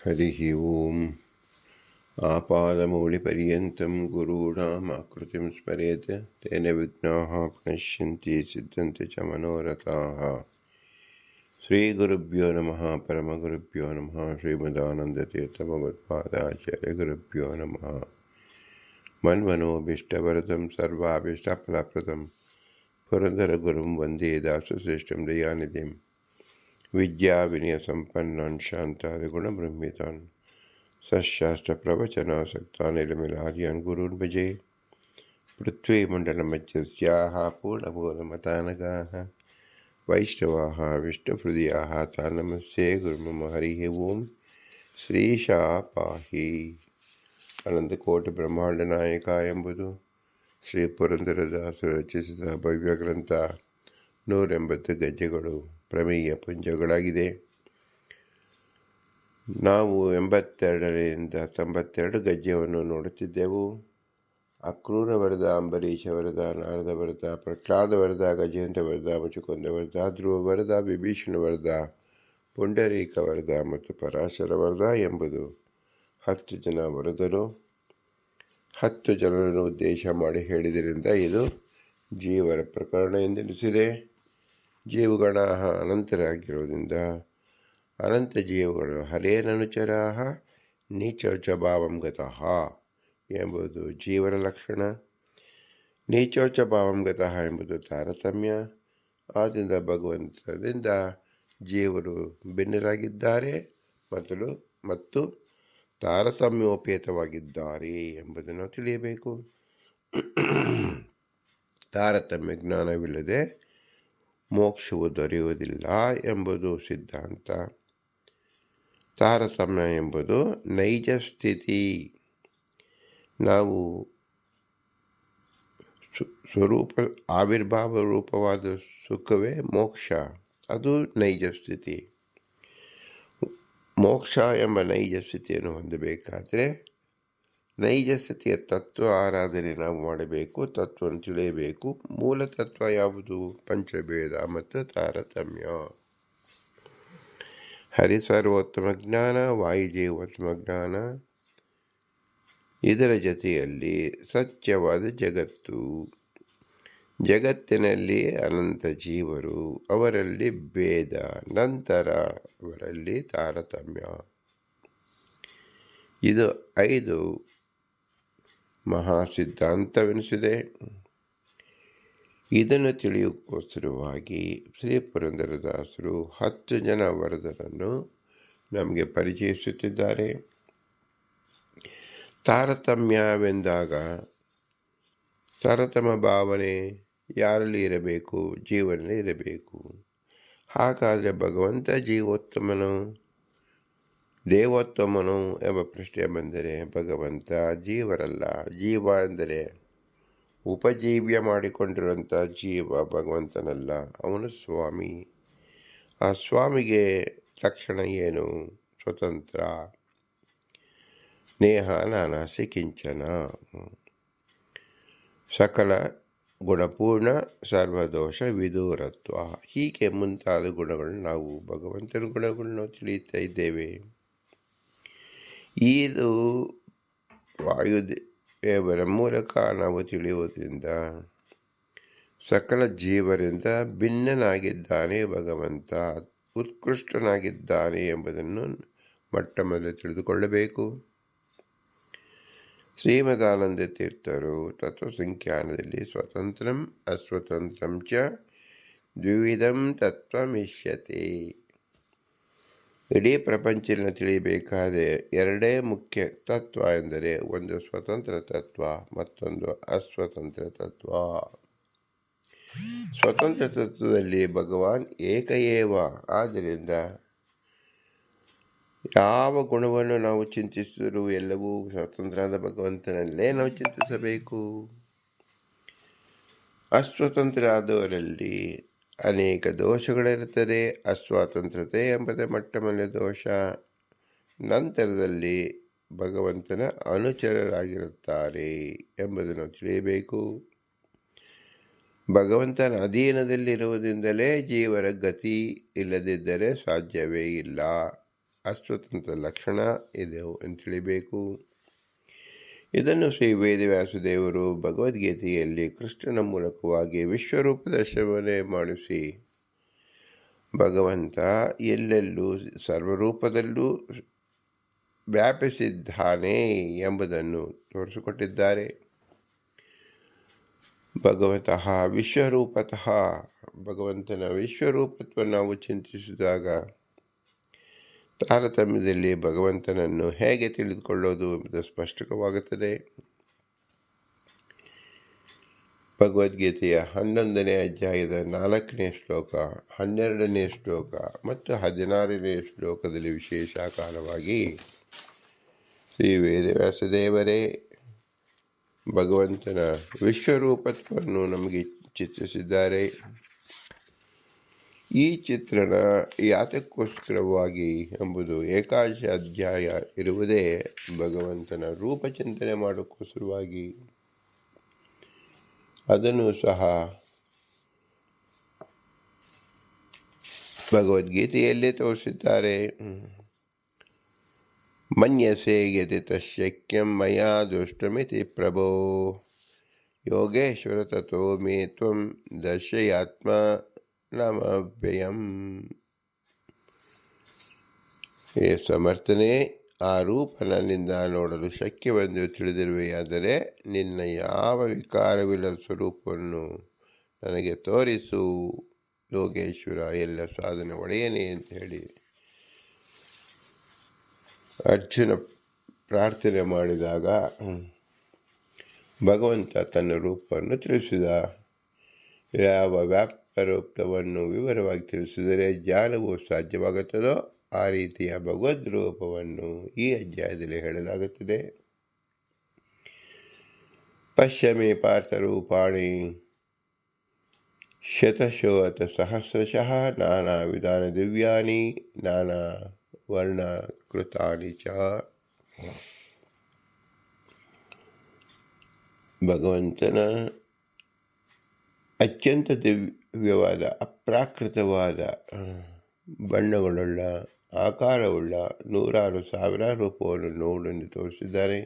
हरिः ओम् आपादमौलिपर्यन्तं गुरूणाम् आकृतिं स्मरेत् तेन विघ्नाः प्रणश्यन्ति सिद्धन्ति च मनोरथाः। श्रीगुरुभ्यो नमः। परमगुरुभ्यो नमः। श्रीमदानन्दतीर्थभगवत्पादाचार्यगुरुभ्यो नमः। मन्मनोभीष्टवरदं सर्वाभीष्टफलप्रदं पुरन्दरगुरुं वन्दे दासश्रेष्ठं दयानिधिं विद्याविनयसम्पन्नान् शान्तादिगुणब्रह्मितान् सशास्त्रप्रवचनासक्तान् निलमिलार्यान् गुरून् भजे। पृथ्वीमण्डलमध्यस्याः पूर्णबोधमतानगाः वैष्णवाः विष्णुहृदयाः तान् नमस्ते गुरुमम। हरिः ओम्। ಶ್ರೀಶಾ ಪಾಹಿ. ಅನಂತಕೋಟಿ ಬ್ರಹ್ಮಾಂಡ ನಾಯಕ ಎಂಬುದು ಶ್ರೀ ಪುರಂದರದಾಸರು ರಚಿಸಿದ ಭವ್ಯ ಗ್ರಂಥ. 180 ಗದ್ಯಗಳು ಪ್ರಮೇಯ ಪುಂಜಗಳಾಗಿದೆ. ನಾವು 82ರಿಂದ 92 ಗದ್ಯವನ್ನು ನೋಡುತ್ತಿದ್ದೆವು. ಅಕ್ರೂರ ವರದ, ಅಂಬರೀಷ ವರದ, ನಾರದ ವರದ, ಪ್ರಹ್ಲಾದ ವರದ, ಗಜೇಂದ್ರ ವರದ, ಮುಚುಕುಂದ ವರದ, ಧ್ರುವ ವರದ, ವಿಭೀಷಣ ವರದ, ಪುಂಡರೀಕ ವರದ ಮತ್ತು ಪರಾಶರ ವರದ ಎಂಬುದು 10 ಜನ ವರದರು. 10 ಜನರನ್ನು ಉದ್ದೇಶ ಮಾಡಿ ಹೇಳಿದ್ದರಿಂದ ಇದು ಜೀವರ ಪ್ರಕರಣ ಎಂದೆನಿಸಿದೆ. ಜೀವಗಣ ಅನಂತರಾಗಿರುವುದರಿಂದ ಅನಂತ ಜೀವಗಳು ಹರೇನನುಚರಾಹ ನೀಚೌಚ ಭಾವಂ ಗತಃ ಎಂಬುದು ಜೀವನ ಲಕ್ಷಣ. ನೀಚೌಚ ಭಾವಂ ಗತಃ ಎಂಬುದು ತಾರತಮ್ಯ. ಆದ್ದರಿಂದ ಭಗವಂತನಿಂದ ಜೀವರು ಭಿನ್ನರಾಗಿದ್ದಾರೆ ಮತ್ತು ತಾರತಮ್ಯೋಪೇತವಾಗಿದ್ದಾರೆ ಎಂಬುದನ್ನು ತಿಳಿಯಬೇಕು. ತಾರತಮ್ಯ ಜ್ಞಾನವಿಲ್ಲದೆ ಮೋಕ್ಷವು ದೊರೆಯುವುದಿಲ್ಲ ಎಂಬುದು ಸಿದ್ಧಾಂತ. ತಾರತಮ್ಯ ಎಂಬುದು ನೈಜ ಸ್ಥಿತಿ. ನಾವು ಸ್ವರೂಪ ಆವಿರ್ಭಾವ ರೂಪವಾದ ಸುಖವೇ ಮೋಕ್ಷ. ಅದು ನೈಜ ಸ್ಥಿತಿ. ಮೋಕ್ಷ ಎಂಬ ನೈಜ ಸ್ಥಿತಿಯನ್ನು ಹೊಂದಬೇಕಾದರೆ ನೈಜ ಸ್ಥಿತಿಯ ತತ್ವ ಆರಾಧನೆ ನಾವು ಮಾಡಬೇಕು. ತತ್ವವನ್ನು ತಿಳಿಯಬೇಕು. ಮೂಲ ತತ್ವ ಯಾವುದು? ಪಂಚಭೇದ ಮತ್ತು ತಾರತಮ್ಯ. ಹರಿಸರ್ವೋತ್ತಮ ಜ್ಞಾನ, ವಾಯುಜೀವೋತ್ತಮ ಜ್ಞಾನ, ಇದರ ಜೊತೆಯಲ್ಲಿ ಸತ್ಯವಾದ ಜಗತ್ತು, ಜಗತ್ತಿನಲ್ಲಿ ಅನಂತ ಜೀವರು, ಅವರಲ್ಲಿ ಭೇದ, ನಂತರ ಅವರಲ್ಲಿ ತಾರತಮ್ಯ. ಇದು 5 ಮಹಾಸಿದ್ಧಾಂತವೆನಿಸಿದೆ. ಇದನ್ನು ತಿಳಿಯೋಕ್ಕೋಸ್ಕರವಾಗಿ ಶ್ರೀ ಪುರಂದರದಾಸರು 10 ಜನ ವರದರನ್ನು ನಮಗೆ ಪರಿಚಯಿಸುತ್ತಿದ್ದಾರೆ. ತಾರತಮ್ಯವೆಂದಾಗ ತಾರತಮ್ಯ ಭಾವನೆ ಯಾರಲ್ಲಿ ಇರಬೇಕು? ಜೀವನಲ್ಲಿ ಇರಬೇಕು. ಹಾಗಾದರೆ ಭಗವಂತ ಜೀವೋತ್ತಮನು, ದೇವೋತ್ತಮನು ಎಂಬ ಪ್ರಶ್ನೆ ಬಂದರೆ ಭಗವಂತ ಜೀವರಲ್ಲ. ಜೀವ ಎಂದರೆ ಉಪಜೀವ್ಯ ಮಾಡಿಕೊಂಡಿರುವಂಥ ಜೀವ ಭಗವಂತನಲ್ಲ, ಅವನು ಸ್ವಾಮಿ. ಆ ಸ್ವಾಮಿಗೆ ಲಕ್ಷಣ ಏನು? ಸ್ವತಂತ್ರ, ನೇಹ ನಾನಾಸಿ ಕಿಂಚನ, ಸಕಲ ಗುಣಪೂರ್ಣ, ಸರ್ವದೋಷ ವಿದೂರತ್ವ, ಹೀಗೆ ಮುಂತಾದ ಗುಣಗಳನ್ನು ನಾವು ಭಗವಂತನ ಗುಣಗಳನ್ನು ತಿಳಿಯುತ್ತಾ ಇದ್ದೇವೆ. ಇದು ವಾಯುದೇವರ ಮೂಲಕ ನಾವು ತಿಳಿಯುವುದರಿಂದ ಸಕಲ ಜೀವರಿಂದ ಭಿನ್ನನಾಗಿದ್ದಾನೆ ಭಗವಂತ, ಉತ್ಕೃಷ್ಟನಾಗಿದ್ದಾನೆ ಎಂಬುದನ್ನು ಮೊಟ್ಟ ಮೊದಲು ತಿಳಿದುಕೊಳ್ಳಬೇಕು. ಶ್ರೀಮದಾನಂದ ತೀರ್ಥರು ತತ್ವಸಂಖ್ಯಾನದಲ್ಲಿ ಸ್ವತಂತ್ರಂ ಅಸ್ವತಂತ್ರಂ ಚ ದ್ವಿವಿಧಂ ತತ್ವಮಿಷ್ಯತೆ. ಇಡೀ ಪ್ರಪಂಚವನ್ನು ತಿಳಿಯಬೇಕಾದ 2 ಮುಖ್ಯ ತತ್ವ ಎಂದರೆ ಒಂದು ಸ್ವತಂತ್ರ ತತ್ವ, ಮತ್ತೊಂದು ಅಸ್ವತಂತ್ರ ತತ್ವ. ಸ್ವತಂತ್ರ ತತ್ವದಲ್ಲಿ ಭಗವಾನ್ ಏಕಏವ. ಆದ್ದರಿಂದ ಯಾವ ಗುಣವನ್ನು ನಾವು ಚಿಂತಿಸಿದರೂ ಎಲ್ಲವೂ ಸ್ವತಂತ್ರನಾದ ಭಗವಂತನಲ್ಲೇ ನಾವು ಚಿಂತಿಸಬೇಕು. ಅಸ್ವತಂತ್ರ ಆದವರಲ್ಲಿ ಅನೇಕ ದೋಷಗಳಿರುತ್ತದೆ. ಅಸ್ವಾತಂತ್ರ್ಯತೆ ಎಂಬುದೇ ಮೊಟ್ಟ ಮೊದಲ ದೋಷ. ನಂತರದಲ್ಲಿ ಭಗವಂತನ ಅನುಚರರಾಗಿರುತ್ತಾರೆ ಎಂಬುದನ್ನು ತಿಳಿಯಬೇಕು. ಭಗವಂತನ ಅಧೀನದಲ್ಲಿರುವುದರಿಂದಲೇ ಜೀವರ ಗತಿ, ಇಲ್ಲದಿದ್ದರೆ ಸಾಧ್ಯವೇ ಇಲ್ಲ. ಅಸ್ವತಂತ್ರ ಲಕ್ಷಣ ಇದೆ ಅಂತ ತಿಳಿಬೇಕು. ಇದನ್ನು ಶ್ರೀ ವೇದವ್ಯಾಸದೇವರು ಭಗವದ್ಗೀತೆಯಲ್ಲಿ ಕೃಷ್ಣನ ಮೂಲಕವಾಗಿ ವಿಶ್ವರೂಪ ದರ್ಶನವನ್ನೇ ಮಾಡಿಸಿ ಭಗವಂತ ಎಲ್ಲೆಲ್ಲೂ ಸರ್ವರೂಪದಲ್ಲೂ ವ್ಯಾಪಿಸಿದ್ದಾನೆ ಎಂಬುದನ್ನು ತೋರಿಸಿಕೊಟ್ಟಿದ್ದಾರೆ. ಭಗವಂತಃ ವಿಶ್ವರೂಪತಃ, ಭಗವಂತನ ವಿಶ್ವರೂಪತ್ವವನ್ನು ನಾವು ಚಿಂತಿಸಿದಾಗ ತಾರತಮ್ಯದಲ್ಲಿ ಭಗವಂತನನ್ನು ಹೇಗೆ ತಿಳಿದುಕೊಳ್ಳೋದು ಎಂಬುದು ಸ್ಪಷ್ಟವಾಗುತ್ತದೆ. ಭಗವದ್ಗೀತೆಯ 11ನೇ ಅಧ್ಯಾಯದ 4ನೇ ಶ್ಲೋಕ, 12ನೇ ಶ್ಲೋಕ ಮತ್ತು 16ನೇ ಶ್ಲೋಕದಲ್ಲಿ ವಿಶೇಷ ಕಾಲವಾಗಿ ಶ್ರೀ ವೇದವ್ಯಾಸದೇವರೇ ಭಗವಂತನ ವಿಶ್ವರೂಪತ್ವವನ್ನು ನಮಗೆ ಚಿತ್ರಿಸಿದ್ದಾರೆ. ಈ ಚಿತ್ರಣ ಯಾತಕ್ಕೋಸ್ಕರವಾಗಿ ಎಂಬುದು ಏಕಾದಶ ಅಧ್ಯಾಯ ಇರುವುದೇ ಭಗವಂತನ ರೂಪಚಿಂತನೆ ಮಾಡೋಕ್ಕೋಸ್ಕರವಾಗಿ. ಅದನ್ನು ಸಹ ಭಗವದ್ಗೀತೆಯಲ್ಲೇ ತೋರಿಸಿದ್ದಾರೆ. ಮನ್ಯಸೆ ಯದಿ ತಶಕ್ಯಂ ಮಯಾ ದುಷ್ಟಮಿತಿ ಪ್ರಭೋ ಯೋಗೇಶ್ವರ ತಥೋ ಮೇ ತ್ವಂ ದರ್ಶಯಾತ್ಮ ನಮವ್ಯಯಂ. ಹೇ ಸಮರ್ಥನೆ, ಆ ರೂಪ ನನ್ನಿಂದ ನೋಡಲು ಶಕ್ಯವೆಂದು ತಿಳಿದಿರುವೆಯಾದರೆ ನಿನ್ನ ಯಾವ ವಿಕಾರವಿಲ್ಲದ ಸ್ವರೂಪವನ್ನು ನನಗೆ ತೋರಿಸು ಯೋಗೇಶ್ವರ, ಎಲ್ಲ ಸಾಧನೆ ಒಡೆಯನೇ ಅಂತ ಹೇಳಿ ಅರ್ಜುನ ಪ್ರಾರ್ಥನೆ ಮಾಡಿದಾಗ ಭಗವಂತ ತನ್ನ ರೂಪವನ್ನು ತಿಳಿಸಿದ. ಯಾವ ವ್ಯಾಪ್ತರೂಪವನ್ನು ವಿವರವಾಗಿ ತಿಳಿಸಿದರೆ ಜ್ಞಾನವು ಸಾಧ್ಯವಾಗುತ್ತದೋ ಆ ರೀತಿಯ ಭಗವದ್ ರೂಪವನ್ನು ಈ ಅಧ್ಯಾಯದಲ್ಲಿ ಹೇಳಲಾಗುತ್ತದೆ. ಪಶ್ಯಮೇ ಪಾರ್ಥರೂಪಾಣಿ ಶತಶೋಥ ಸಹಸ್ರಶಃ ನಾನಾ ವಿಧಾನ ದಿವ್ಯಾನಿ ನಾನಾ ವರ್ಣ ಕೃತಾನಿ ಚ. ಭಗವಂತನ ಅತ್ಯಂತ ದಿವ್ಯವಾದ ಅಪ್ರಾಕೃತವಾದ ಬಣ್ಣಗಳುಳ್ಳ ಆಕಾರವುಳ್ಳ 100,000 ರೂಪವನ್ನು ನೋಡೆಂದು ತೋರಿಸಿದ್ದಾರೆ.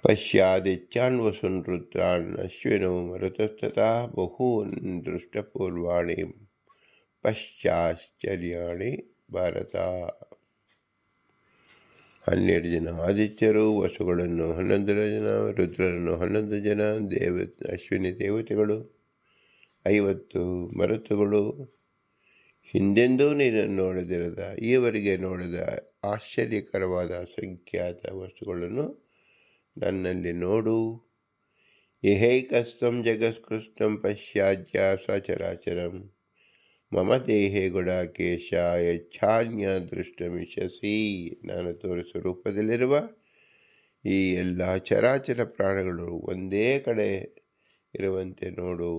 ಪಶ್ಯಾದಿತ್ಯಾನ್ ವಸುನ್ ರುದ್ರಾನ್ ಅಶ್ವಿನೋ ಮರುತಸ್ತಥಾ ಬಹೂನ್ ದೃಷ್ಟಪೂರ್ವಾಣಿ ಪಶ್ಚಾಶ್ಚರ್ಯಾಣಿ ಭಾರತ. 12 ಜನ ಆದಿತ್ಯರು, ವಸುಗಳನ್ನು 11 ಜನ, ರುದ್ರರನ್ನು 11 ಜನ, ಅಶ್ವಿನಿ ದೇವತೆಗಳು 50 ಮರುತುಗಳು, ಹಿಂದೆಂದೂ ನೀನನ್ನು ನೋಡದಿರದ ಈವರೆಗೆ ನೋಡಿದ ಆಶ್ಚರ್ಯಕರವಾದ ಅಸಂಖ್ಯಾತ ವಸ್ತುಗಳನ್ನು ನನ್ನಲ್ಲಿ ನೋಡು. ಇಹೈಕಸ್ಥಂ ಜಗತ್ಕೃಷ್ಣಂ ಪಶ್ಚಾದ್ಯ ಸಚರಾಚರಂ ಮಮ ದೇಹೇ ಗುಡಾಕೇಶ ಯಚ್ಛಾನ್ಯ ದೃಷ್ಟಮಿಷಸಿ. ನಾನು ತೋರಿಸುವ ರೂಪದಲ್ಲಿರುವ ಈ ಎಲ್ಲ ಚರಾಚರ ಪ್ರಾಣಗಳು ಒಂದೇ ಕಡೆ ಇರುವಂತೆ ನೋಡು.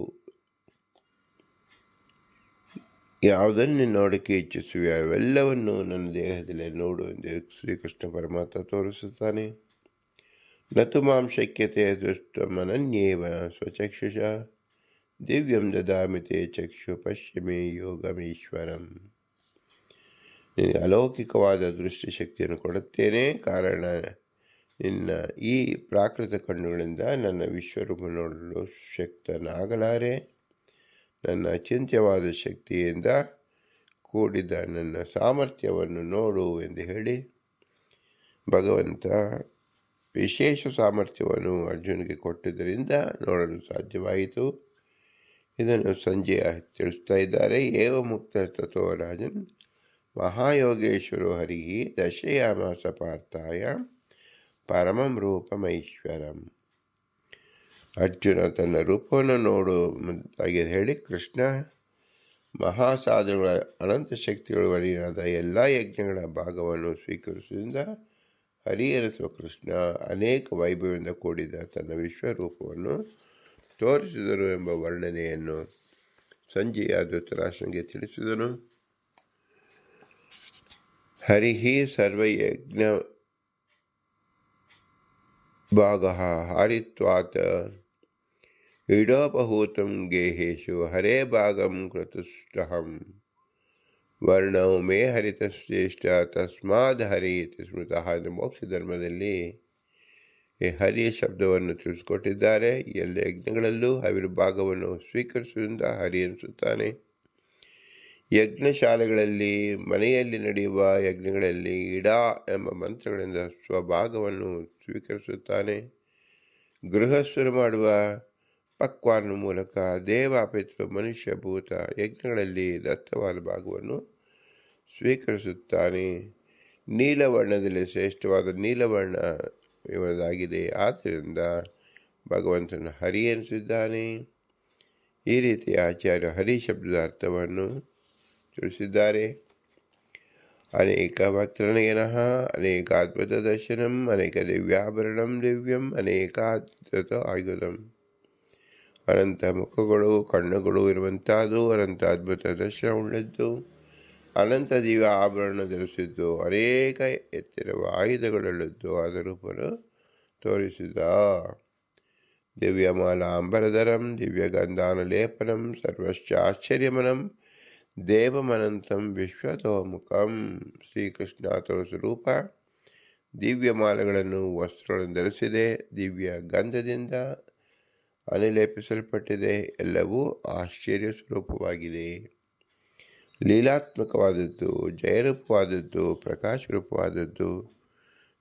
ಯಾವುದನ್ನು ನೋಡೋಕ್ಕೆ ಇಚ್ಛಿಸುವೆ ಅವೆಲ್ಲವನ್ನು ನನ್ನ ದೇಹದಲ್ಲೇ ನೋಡು ಎಂದು ಶ್ರೀಕೃಷ್ಣ ಪರಮಾತ್ಮ ತೋರಿಸುತ್ತಾನೆ. ನತು ಮಾಂ ಶಕ್ಯತೆ ದೃಷ್ಟಮನನ್ಯೇವ ಸ್ವಚಕ್ಷುಷ ದಿವ್ಯಂ ದದಾಮಿ ತೇ ಚಕ್ಷು ಪಶ್ಯಮೇ ಯೋಗಮೀಶ್ವರಂ. ನಿನಗೆ ಅಲೌಕಿಕವಾದ ದೃಷ್ಟಿಶಕ್ತಿಯನ್ನು ಕೊಡುತ್ತೇನೆ, ಕಾರಣ ನಿನ್ನ ಈ ಪ್ರಾಕೃತ ಕಣ್ಣುಗಳಿಂದ ನನ್ನ ವಿಶ್ವರೂಪ ನೋಡಲು ಶಕ್ತನಾಗಲಾರೆ. ನನ್ನ ಅಚಿಂತ್ಯವಾದ ಶಕ್ತಿಯಿಂದ ಕೂಡಿದ ನನ್ನ ಸಾಮರ್ಥ್ಯವನ್ನು ನೋಡು ಎಂದು ಹೇಳಿ ಭಗವಂತ ವಿಶೇಷ ಸಾಮರ್ಥ್ಯವನ್ನು ಅರ್ಜುನಿಗೆ ಕೊಟ್ಟಿದ್ದರಿಂದ ನೋಡಲು ಸಾಧ್ಯವಾಯಿತು. ಇದನ್ನು ಸಂಜಯ ತಿಳಿಸ್ತಾ ಇದ್ದಾರೆ. ಏವ ಮುಕ್ತ ತಥೋ ರಾಜನ್ ಮಹಾಯೋಗೇಶ್ವರೋ ಹರಿ ದರ್ಶಯಾಮಾಸ ಪಾರ್ಥಾಯ ಪರಮಂ ರೂಪಮೈಶ್ವರಂ. ಅರ್ಜುನ ತನ್ನ ರೂಪವನ್ನು ನೋಡು ಮುಂತಾಗಿ ಹೇಳಿ ಕೃಷ್ಣ ಮಹಾಸಾಧನೆಗಳ ಅನಂತ ಶಕ್ತಿಗಳ ವರಿಯಾದ ಎಲ್ಲ ಯಜ್ಞಗಳ ಭಾಗವನ್ನು ಸ್ವೀಕರಿಸುವುದರಿಂದ ಹರಿಹರಿಸುವ ಕೃಷ್ಣ ಅನೇಕ ವೈಭವದಿಂದ ಕೂಡಿದ ತನ್ನ ವಿಶ್ವರೂಪವನ್ನು ತೋರಿಸಿದರು ಎಂಬ ವರ್ಣನೆಯನ್ನು ಸಂಜೆಯ ಧೃತರಾಷ್ಟ್ರನಿಗೆ ತಿಳಿಸಿದನು. ಹರಿಹಿ ಸರ್ವಯಜ್ಞ ಭಾಗ ಹಾರಿತ್ವಾತ್ ಇಡೋಪಹೂತಂ ಗೇಹೇಶು ಹರೇ ಭಾಗಂ ಕೃತುಷ್ಟಹಂ ವರ್ಣೌ ಮೇ ಹರಿತಶ್ರೇಷ್ಠ ತಸ್ಮಾದ್ ಹರಿ ಇತಿ ಸ್ಮೃತಃ. ಮೋಕ್ಷ ಧರ್ಮದಲ್ಲಿ ಈ ಹರಿಯ ಶಬ್ದವನ್ನು ತಿಳಿಸಿಕೊಟ್ಟಿದ್ದಾರೆ. ಎಲ್ಲ ಯಜ್ಞಗಳಲ್ಲೂ ಅವಿರ್ಭಾಗವನ್ನು ಸ್ವೀಕರಿಸುವುದರಿಂದ ಹರಿ ಅನಿಸುತ್ತಾನೆ. ಯಜ್ಞಶಾಲೆಗಳಲ್ಲಿ, ಮನೆಯಲ್ಲಿ ನಡೆಯುವ ಯಜ್ಞಗಳಲ್ಲಿ ಇಡಾ ಎಂಬ ಮಂತ್ರಗಳಿಂದ ಸ್ವಭಾಗವನ್ನು ಸ್ವೀಕರಿಸುತ್ತಾನೆ. ಗೃಹಸ್ಥರು ಮಾಡುವ ಪಕ್ವಾನ್ನ ಮೂಲಕ ದೇವ, ಪಿತೃ, ಮನುಷ್ಯ, ಭೂತ ಯಜ್ಞಗಳಲ್ಲಿ ದತ್ತವಾದ ಭಾಗವನ್ನು ಸ್ವೀಕರಿಸುತ್ತಾನೆ. ನೀಲವರ್ಣದಲ್ಲಿ ಶ್ರೇಷ್ಠವಾದ ನೀಲವರ್ಣ ಇವರದಾಗಿದೆ. ಆದ್ದರಿಂದ ಭಗವಂತನು ಹರಿ ಎನಿಸಿದ್ದಾನೆ. ಈ ರೀತಿ ಆಚಾರ್ಯ ಹರಿ ಶಬ್ದದ ಅರ್ಥವನ್ನು ತಿಳಿಸಿದ್ದಾರೆ. ಅನೇಕ ಭಕ್ತನಯನಃ, ಅನೇಕಾದ್ಭುತ ದರ್ಶನಂ, ಅನೇಕ ದಿವ್ಯಾಭರಣಂ ದಿವ್ಯಂ, ಅನೇಕಾದ್ಭುತ ಆಯುಧಂ. ಅನಂತ ಮುಖಗಳು, ಕಣ್ಣುಗಳು ಇರುವಂತಹದ್ದು, ಅನಂತ ಅದ್ಭುತ ದರ್ಶನ ಉಳ್ಳದ್ದು, ಅನಂತ ದಿವ್ಯ ಆಭರಣ ಧರಿಸಿದ್ದು, ಅನೇಕ ಎತ್ತಿರುವ ಆಯುಧಗಳುಳ್ಳದ್ದು ಆದ ರೂಪವನ್ನು ತೋರಿಸಿದ. ದಿವ್ಯಮಾಲಾಂಬರಧರಂ ದಿವ್ಯಗಂಧಾನುಲೇಪನಂ ಸರ್ವಶ್ಚ ಆಶ್ಚರ್ಯಮನಂ ದೇವಮನಂತಂ ವಿಶ್ವತೋಮುಖಂ. ಶ್ರೀಕೃಷ್ಣ ಸ್ವರೂಪ ದಿವ್ಯಮಾಲೆಗಳನ್ನು ವಸ್ತ್ರಗಳನ್ನು ಧರಿಸಿದೆ, ದಿವ್ಯ ಗಂಧದಿಂದ ಅನುಲೇಪಿಸಲ್ಪಟ್ಟಿದೆ. ಎಲ್ಲವೂ ಆಶ್ಚರ್ಯ ಸ್ವರೂಪವಾಗಿದೆ. ಲೀಲಾತ್ಮಕವಾದದ್ದು, ಜಯರೂಪವಾದದ್ದು, ಪ್ರಕಾಶರೂಪವಾದದ್ದು,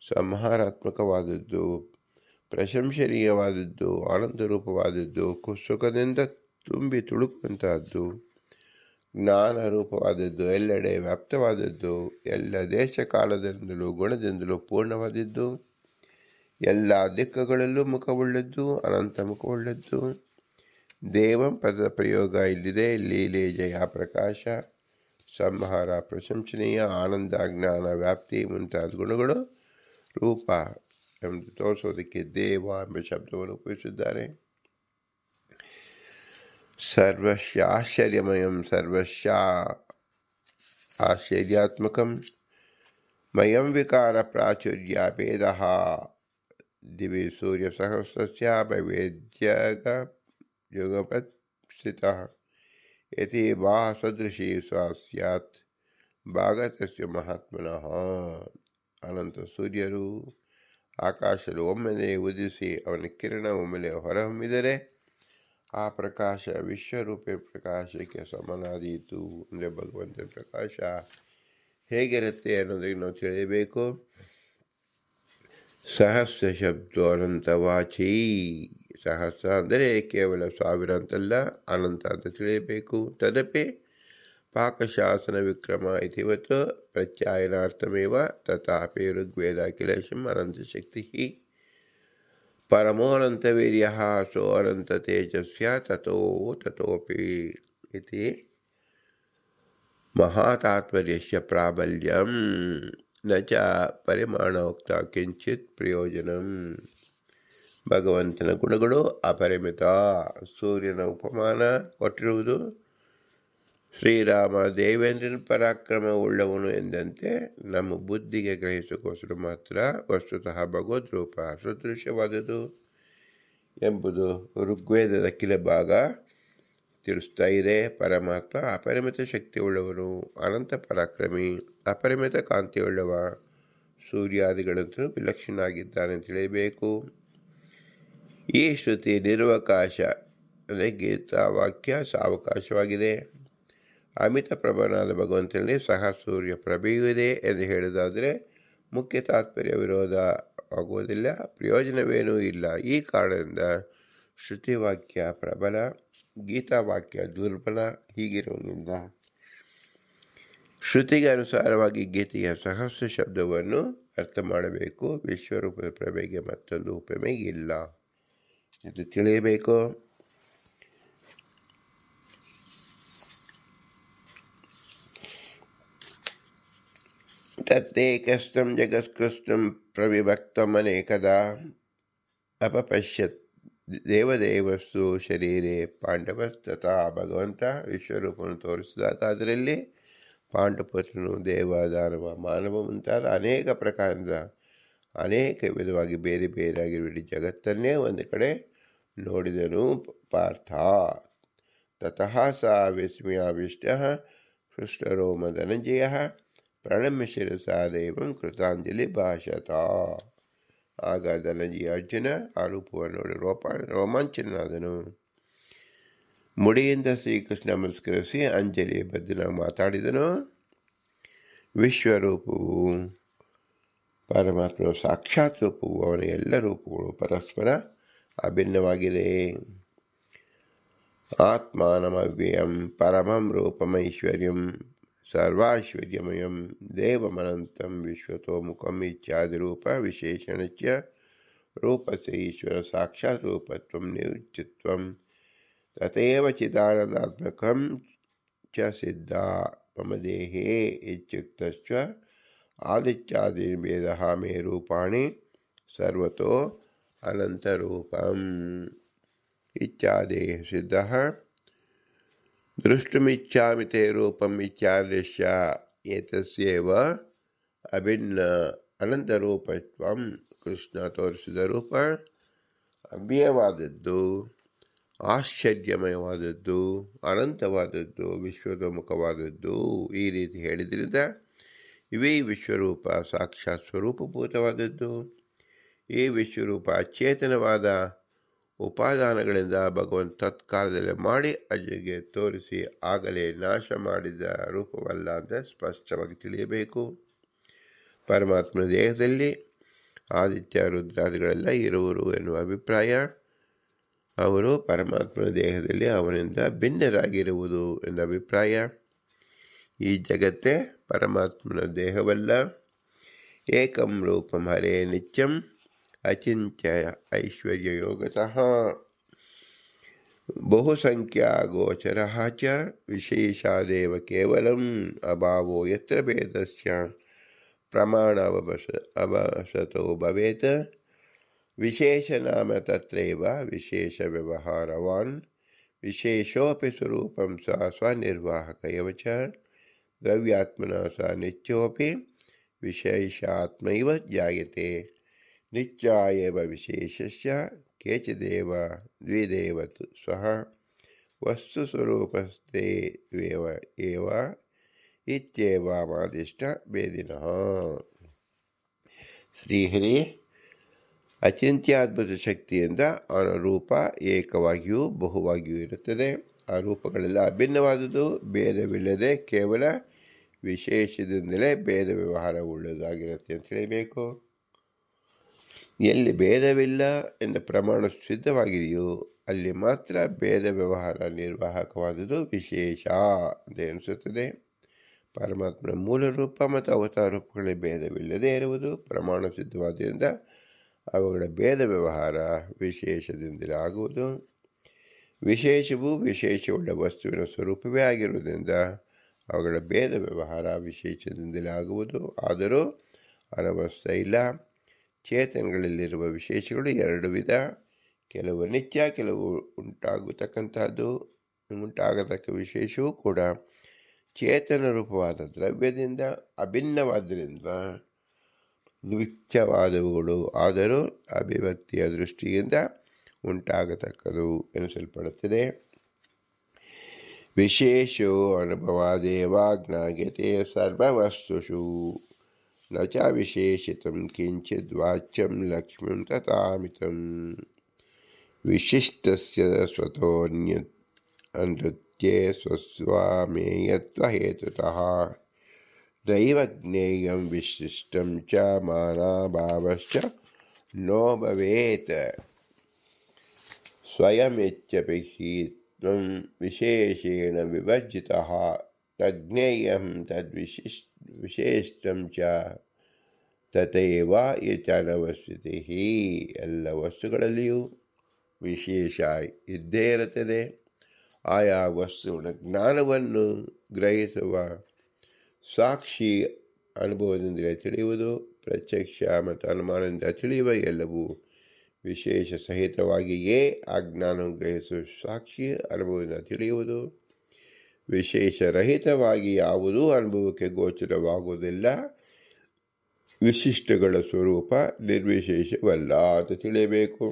ಸಂಹಾರಾತ್ಮಕವಾದದ್ದು, ಪ್ರಶಂಸನೀಯವಾದದ್ದು, ಆನಂದರೂಪವಾದದ್ದು, ಸುಖದಿಂದ ತುಂಬಿ ತುಳುಕುವಂತಹದ್ದು, ಜ್ಞಾನರೂಪವಾದದ್ದು, ಎಲ್ಲೆಡೆ ವ್ಯಾಪ್ತವಾದದ್ದು, ಎಲ್ಲ ದೇಶ ಕಾಲದಿಂದಲೂ ಗುಣದಿಂದಲೂ ಪೂರ್ಣವಾದದ್ದು, ಎಲ್ಲ ದಿಕ್ಕುಗಳಲ್ಲೂ ಮುಖವುಳ್ಳದ್ದು, ಅನಂತ ಮುಖವುಳ್ಳದ್ದು. ದೇವಂ ಪದದ ಪ್ರಯೋಗ ಇಲ್ಲಿದೆ. ಲೀಲೆ, ಜಯ, ಪ್ರಕಾಶ, ಸಂಹಾರ, ಪ್ರಶಂಸನೀಯ, ಆನಂದ, ಜ್ಞಾನ, ವ್ಯಾಪ್ತಿ ಮುಂತಾದ ಗುಣಗಳು ರೂಪ ಎಂದು ತೋರಿಸೋದಕ್ಕೆ ದೇವ ಎಂಬ ಶಬ್ದವನ್ನು ಉಪಯೋಗಿಸಿದ್ದಾರೆ. ಸರ್ವಸ್ಯ ಆಶ್ಚರ್ಯಮಯಂ, ಸರ್ವಸ್ಯ ಆಶ್ಚರ್ಯಾತ್ಮಕಂ, ಮಯಂ ವಿಕಾರ ಪ್ರಾಚುರ್ಯ ಭೇದಃ ದಿವಿ ಸೂರ್ಯ ಸಹಸ್ರಸ್ಯ ಭವೇದ್ಯಗ ಯುಗಪತ್ ಸ್ಥಿತಃ ಯತಿ ವಾ ಸದೃಶಿ ಸ್ಯಾತ್ ಭಾಗತಸ್ಯ ಮಹಾತ್ಮನಃ. ಅನಂತ ಸೂರ್ಯರು ಆಕಾಶದಲ್ಲಿ ಒಮ್ಮೆಲೆ ಉದಿಸಿ ಅವನ ಕಿರಣ ಒಮ್ಮೆಲೆ ಹೊರಹೊಮ್ಮಿದರೆ ಆ ಪ್ರಕಾಶ ವಿಶ್ವರೂಪಿ ಪ್ರಕಾಶಕ್ಕೆ ಸಮನಾದೀತು. ಅಂದರೆ ಭಗವಂತನ ಪ್ರಕಾಶ ಹೇಗಿರುತ್ತೆ ಅನ್ನೋದಕ್ಕೆ ನಾವು ತಿಳಿಯಬೇಕು. ಸಹಸ್ರ ಶಬ್ದ ಅನಂತವಾಚಿ. ಸಹಸ್ರ ಅಂದರೆ ಕೇವಲ 1000 ಅಂತಲ್ಲ, ಅನಂತ ಅಂತ ತಿಳಿಯಬೇಕು. ತದಪಿ ಪಾಕಶಾಸನ ವಿಕ್ರಮ ಇತಿವತ್ ಪ್ರತ್ಯಾಯನಾರ್ಥಮೇವ ತಥಾಪಿ ಋಗ್ವೇದ ಅಖಿಲೇಶಂ ಅನಂತಶಕ್ತಿ ಪರಮೋನಂತವೀರ್ಯ ಸೋ ಅನಂತ ತೇಜಸ್ಯ ತಥೋಪಿ ಇತಿ ಮಹಾತಾತ್ಪರ್ಯಸ್ಯ ಪ್ರಾಬಲ್ಯಂ ನ ಚ ಪರಿಮಾಣೋಕ್ತ ಕಿಂಚಿತ್ ಪ್ರಯೋಜನಂ. ಭಗವಂತನ ಗುಣಗಳು ಅಪರಿಮಿತ. ಸೂರ್ಯನ ಉಪಮಾನ ಕೊಟ್ಟಿರುವುದು ಶ್ರೀರಾಮ ದೇವೇಂದ್ರನ ಪರಾಕ್ರಮ ಉಳ್ಳವನು ಎಂದಂತೆ ನಮ್ಮ ಬುದ್ಧಿಗೆ ಗ್ರಹಿಸೋಕೋಸ್ಕರ ಮಾತ್ರ. ವಸ್ತುತಃ ಭಗವದ್ ರೂಪ ಸದೃಶ್ಯವಾದದ್ದು ಎಂಬುದು ಋಗ್ವೇದದ ಕೆಲ ಭಾಗ ತಿಳಿಸ್ತಾ ಇದೆ. ಪರಮಾತ್ಮ ಅಪರಿಮಿತ ಶಕ್ತಿ ಉಳ್ಳವನು, ಅನಂತ ಪರಾಕ್ರಮಿ, ಅಪರಿಮಿತ ಕಾಂತಿಯುಳ್ಳವ, ಸೂರ್ಯಾದಿಗಳಂತೂ ವಿಲಕ್ಷಣನಾಗಿದ್ದಾನೆ ತಿಳಿಯಬೇಕು. ಈ ಶ್ರುತಿ ನಿರ್ವಕಾಶ ಅಂದರೆ ಗೀತಾವಾಕ್ಯ ಸಾವಕಾಶವಾಗಿದೆ. ಅಮಿತ ಪ್ರಭನಾದ ಭಗವಂತನಲ್ಲಿ ಸಹ ಸೂರ್ಯ ಪ್ರಭೆಯೂ ಇದೆ ಎಂದು ಹೇಳುವುದಾದರೆ ಮುಖ್ಯ ತಾತ್ಪರ್ಯ ವಿರೋಧ ಆಗುವುದಿಲ್ಲ, ಪ್ರಯೋಜನವೇನೂ ಇಲ್ಲ. ಈ ಕಾರಣದಿಂದ ಶ್ರುತಿವಾಕ್ಯ ಪ್ರಬಲ, ಗೀತಾವಾಕ್ಯ ದುರ್ಬಲ. ಹೀಗಿರುವುದರಿಂದ ಶ್ರುತಿಗೆ ಅನುಸಾರವಾಗಿ ಗೀತೆಯ ಸಹಸ್ರ ಶಬ್ದವನ್ನು ಅರ್ಥ ಮಾಡಬೇಕು. ವಿಶ್ವರೂಪದ ಪ್ರಭೆಗೆ ಮತ್ತೊಂದು ಉಪಮೆ ಇಲ್ಲ ಇದು ತಿಳಿಯಬೇಕು. ತತ್ತೇಕಸ್ಥಂ ಜಗತ್ಕೃಷ್ಣಂ ಪ್ರವಿಭಕ್ತಂ ಅನೇಕದಾ ಅಪಪಶ್ಯತ್ ದೇವದೇವಸ್ಸು ಶರೀರೆ ಪಾಂಡವಸ್ತಥಾ. ಭಗವಂತ ವಿಶ್ವರೂಪವನ್ನು ತೋರಿಸಿದಾಗ ಅದರಲ್ಲಿ ಪಾಂಡುಪುತ್ರನು, ದೇವ, ದಾನವ, ಮಾನವ ಮುಂತಾದ ಅನೇಕ ಪ್ರಕಾರದ ಅನೇಕ ವಿಧವಾಗಿ ಬೇರೆ ಬೇರೆಯಾಗಿರುವ ಇಡೀ ಜಗತ್ತನ್ನೇ ಒಂದು ಕಡೆ ನೋಡಿದನು ಪಾರ್ಥ. ತತಃ ಸ ವಿಸ್ಮಯಾವಿಷ್ಟ ಹೃಷ್ಟರೋಮ ಧನಂಜಯ ಪ್ರಣಮ್ಯ ಶಿರಸಾ ದೇವಂ ಕೃತಾಂಜಲಿ ಭಾಷತ. ಆಗ ಧನಂಜಯ ಅರ್ಜುನ ಆ ರೂಪವನ್ನು ನೋಡಿ ರೋಮಾಂಚನಾದನು. ಮುಡಿಯಿಂದ ಶ್ರೀಕೃಷ್ಣ ನಮಸ್ಕರಿಸಿ ಅಂಜಲಿ ಬದ್ಧನ ಮಾತಾಡಿದನು. ವಿಶ್ವರೂಪವು ಪರಮಾತ್ಮ ಸಾಕ್ಷಾತ್ ರೂಪವು ಅವನ ಎಲ್ಲ ರೂಪಗಳು ಪರಸ್ಪರ ಅಭಿನ್ನವಾಗಿದೆ. ಆತ್ಮಾನಮವ್ಯಯಂ ಪರಮಂ ರೂಪಮೈಶ್ವರ್ಯಂ ಸರ್ವೈಶ್ವರ್ಯಮಯಂ ದೇವಮನಂತಂ ವಿಶ್ವತೋಮುಖಂ ಇತ್ಯಾದಿ ರೂಪ ವಿಶೇಷಣಚ್ಚ ರೂಪಸ್ಯ ಈಶ್ವರ ಸಾಕ್ಷಾತ್ ರೂಪತ್ವಂ ನಿರುಚ್ಯತ್ವಂ ತಥೈವ ಚಿದಾನಂದಾತ್ಮಕಂ ಚ ಸಿದ್ಧ ಮಮ ದೇಹೇ ಇತ್ಯುಕ್ತಶ್ಚ ಆದಿತ್ಯಾದಿರ್ಭೇದಃ ಮೇ ರೂಪಾಣಿ ಸರ್ವತೋ ಅನಂತರೂಪಂ ಇತ್ಯಾದೇಃ ಸಿದ್ಧಃ ದೃಷ್ಟುಮಿಚ್ಛಾಮಿ ತೇ ರೂಪಂ ಇತ್ಯಾದಿಶ್ಚ ಏತಸ್ಯೇವ ಅಭಿನ್ನ ಅನಂತರೂಪತ್ವಂ. ಕೃಷ್ಣ ತೋರಿಸಿದ ರೂಪ ಅವ್ಯಯವಾದದ್ದು, ಆಶ್ಚರ್ಯಮಯವಾದದ್ದು, ಅನಂತವಾದದ್ದು, ವಿಶ್ವದೋಮುಖವಾದದ್ದು. ಈ ರೀತಿ ಹೇಳಿದ್ರಿಂದ ಇವೇ ವಿಶ್ವರೂಪ ಸಾಕ್ಷಾತ್ ಸ್ವರೂಪಭೂತವಾದದ್ದು. ಈ ವಿಶ್ವರೂಪ ಅಚೇತನವಾದ ಉಪಾದಾನಗಳಿಂದ ಭಗವಂತ ತತ್ಕಾಲದಲ್ಲಿ ಮಾಡಿ ಅಜ್ಜಿಗೆ ತೋರಿಸಿ ಆಗಲೇ ನಾಶ ಮಾಡಿದ ರೂಪವಲ್ಲ ಅಂತ ಸ್ಪಷ್ಟವಾಗಿ ತಿಳಿಯಬೇಕು. ಪರಮಾತ್ಮನ ದೇಹದಲ್ಲಿ ಆದಿತ್ಯ ರುದ್ರಾದಿಗಳೆಲ್ಲ ಇರುವರು ಎನ್ನುವ ಅಭಿಪ್ರಾಯ. ಅವರು ಪರಮಾತ್ಮನ ದೇಹದಲ್ಲಿ ಅವನಿಂದ ಭಿನ್ನರಾಗಿರುವುದು ಎನ್ನುವ ಅಭಿಪ್ರಾಯ. ಈ ಜಗತ್ತೇ ಪರಮಾತ್ಮನ ದೇಹವಲ್ಲ. ಏಕಂ ರೂಪಂ ಹರೇ ನಿತ್ಯಂ ಅಚಿಂತ್ಯ ಐಶ್ವರ್ಯ ಯೋಗತಃ ಬಹುಸಂಖ್ಯಾ ಗೋಚರಃ ಚ ವಿಶೇಷಾದೇವ ಕೇವಲಂ ಅಭಾವೋ ಯತ್ರ ಭೇದಸ್ಯ ಪ್ರಮಾಣ ಅವಸತೋ ಭವೇತ್. ವಿಶೇಷನಾಮ ತತ್ರೈವ ವಿಶೇಷ ವ್ಯವಹಾರವಾನ್ ವಿಶೇಷೋಪಿ ಸ್ವರೂಪಂ ಸ ಸ್ವನಿರ್ವಾಹಕ ಎವ ಚ ದ್ರವ್ಯಾತ್ಮನ ಸ ನಿತ್ಯೋಪಿ ವಿಶೇಷಾತ್ಮೈವ ಜಾಯತೆ. ನಿತ್ಯ ಏವ ವಿಶೇಷಸ್ಯ ಕೇಚಿದೇವ ದ್ವಿದೇವ ಸ್ವಃ ವಸ್ತುಸ್ವರೂಪಸ್ಥೇ ಏವ ಇತ್ಯೇವಮಾದಿಷ್ಟ ಭೇದಿನಃ. ಶ್ರೀಹರಿ ಅಚಿಂತ್ಯದ್ಭುತ ಶಕ್ತಿಯಿಂದ ಅವನ ರೂಪ ಏಕವಾಗಿಯೂ ಬಹುವಾಗಿಯೂ ಇರುತ್ತದೆ. ಆ ರೂಪಗಳೆಲ್ಲ ಅಭಿನ್ನವಾದುದು, ಭೇದವಿಲ್ಲದೆ ಕೇವಲ ವಿಶೇಷದಿಂದಲೇ ಭೇದ ವ್ಯವಹಾರ ಉಳ್ಳದಾಗಿರುತ್ತೆ ಅಂತ ತಿಳಿಯಬೇಕು. ಎಲ್ಲಿ ಭೇದವಿಲ್ಲ ಎಂದ ಪ್ರಮಾಣ ಸಿದ್ಧವಾಗಿದೆಯೋ ಅಲ್ಲಿ ಮಾತ್ರ ಭೇದ ವ್ಯವಹಾರ ನಿರ್ವಾಹಕವಾದುದು ವಿಶೇಷ ಅಂತ ಎನಿಸುತ್ತದೆ. ಪರಮಾತ್ಮನ ಮೂಲ ರೂಪ ಮತ್ತು ಅವತಾರ ರೂಪಗಳ ಭೇದವಿಲ್ಲದೆ ಇರುವುದು ಪ್ರಮಾಣ ಸಿದ್ಧವಾದ್ದರಿಂದ ಅವುಗಳ ಭೇದ ವ್ಯವಹಾರ ವಿಶೇಷದಿಂದಲೇ ಆಗುವುದು. ವಿಶೇಷವು ವಿಶೇಷವುಳ್ಳ ವಸ್ತುವಿನ ಸ್ವರೂಪವೇ ಆಗಿರುವುದರಿಂದ ಅವುಗಳ ಭೇದ ವ್ಯವಹಾರ ವಿಶೇಷದಿಂದಲೇ ಆಗುವುದು. ಆದರೂ ಅನವಸ್ಥೆ ಇಲ್ಲ. ಚೇತನಗಳಲ್ಲಿರುವ ವಿಶೇಷಗಳು ಎರಡು ವಿಧ. ಕೆಲವು ನಿತ್ಯ, ಕೆಲವು ಉಂಟಾಗತಕ್ಕ ವಿಶೇಷವೂ ಕೂಡ ಚೇತನ ರೂಪವಾದ ದ್ರವ್ಯದಿಂದ ಅಭಿನ್ನವಾದ್ದರಿಂದ ನಿತ್ಯವಾದವುಗಳು. ಆದರೂ ಅಭಿವ್ಯಕ್ತಿಯ ದೃಷ್ಟಿಯಿಂದ ಉಂಟಾಗತಕ್ಕದು ಎನಿಸಲ್ಪಡುತ್ತದೆ. ವಿಶೇಷೋ ಅನುಭವಾದೇವ ಜ್ಞಾಯತೆ ಸರ್ವವಸ್ತುಷು ನ ಚ ವಿಶೇಷಿತಂ ಕಿಂಚಿದ್ ವಾಚ್ಯಂ ಲಕ್ಷ್ಮೀಂ ತಥಾಮಿತಂ. ವಿಶಿಷ್ಟಸ್ಯ ಸ್ವತೋನ್ಯತ್ಯೇ ಸ್ವಸ್ವಾಮೇಯತ್ವ ಹೇತುತಃ ದೈವ ಜ್ಞೇಯಂ ವಿಶಿಷ್ಟಂ ಚ ಮಾನಾಭಾವಶ್ಚ ನೋ ಭವೇತ್. ಸ್ವಯಮೇಚ್ಛಪಿ ಹಿ ತ್ವಂ ವಿಶೇಷೇಣ ವಿವರ್ಜಿತಃ ನ ಜ್ಞೇಯಂ ತದ್ವಿಶಿಷ್ಟಂ ಚ ತಥೈವ ಯಚನವಸ್ಥಿತಿ. ಎಲ್ಲ ವಸ್ತುಗಳಲ್ಲಿಯೂ ವಿಶೇಷ ಇದ್ದೇ ಇರುತ್ತದೆ. ಆಯಾ ವಸ್ತುವಿನ ಜ್ಞಾನವನ್ನು ಗ್ರಹಿಸುವ ಸಾಕ್ಷಿ ಅನುಭವದಿಂದಲೇ ತಿಳಿಯುವುದು. ಪ್ರತ್ಯಕ್ಷ ಮತ್ತು ಅನುಮಾನದಿಂದ ತಿಳಿಯುವ ಎಲ್ಲವೂ ವಿಶೇಷ ಸಹಿತವಾಗಿಯೇ ಆ ಜ್ಞಾನವನ್ನು ಗ್ರಹಿಸುವ ಸಾಕ್ಷಿ ಅನುಭವದಿಂದ ತಿಳಿಯುವುದು. ವಿಶೇಷರಹಿತವಾಗಿ ಯಾವುದೂ ಅನುಭವಕ್ಕೆ ಗೋಚರವಾಗುವುದಿಲ್ಲ. ವಿಶಿಷ್ಟಗಳ ಸ್ವರೂಪ ನಿರ್ವಿಶೇಷವಲ್ಲ ಅಂತ ತಿಳಿಯಬೇಕು.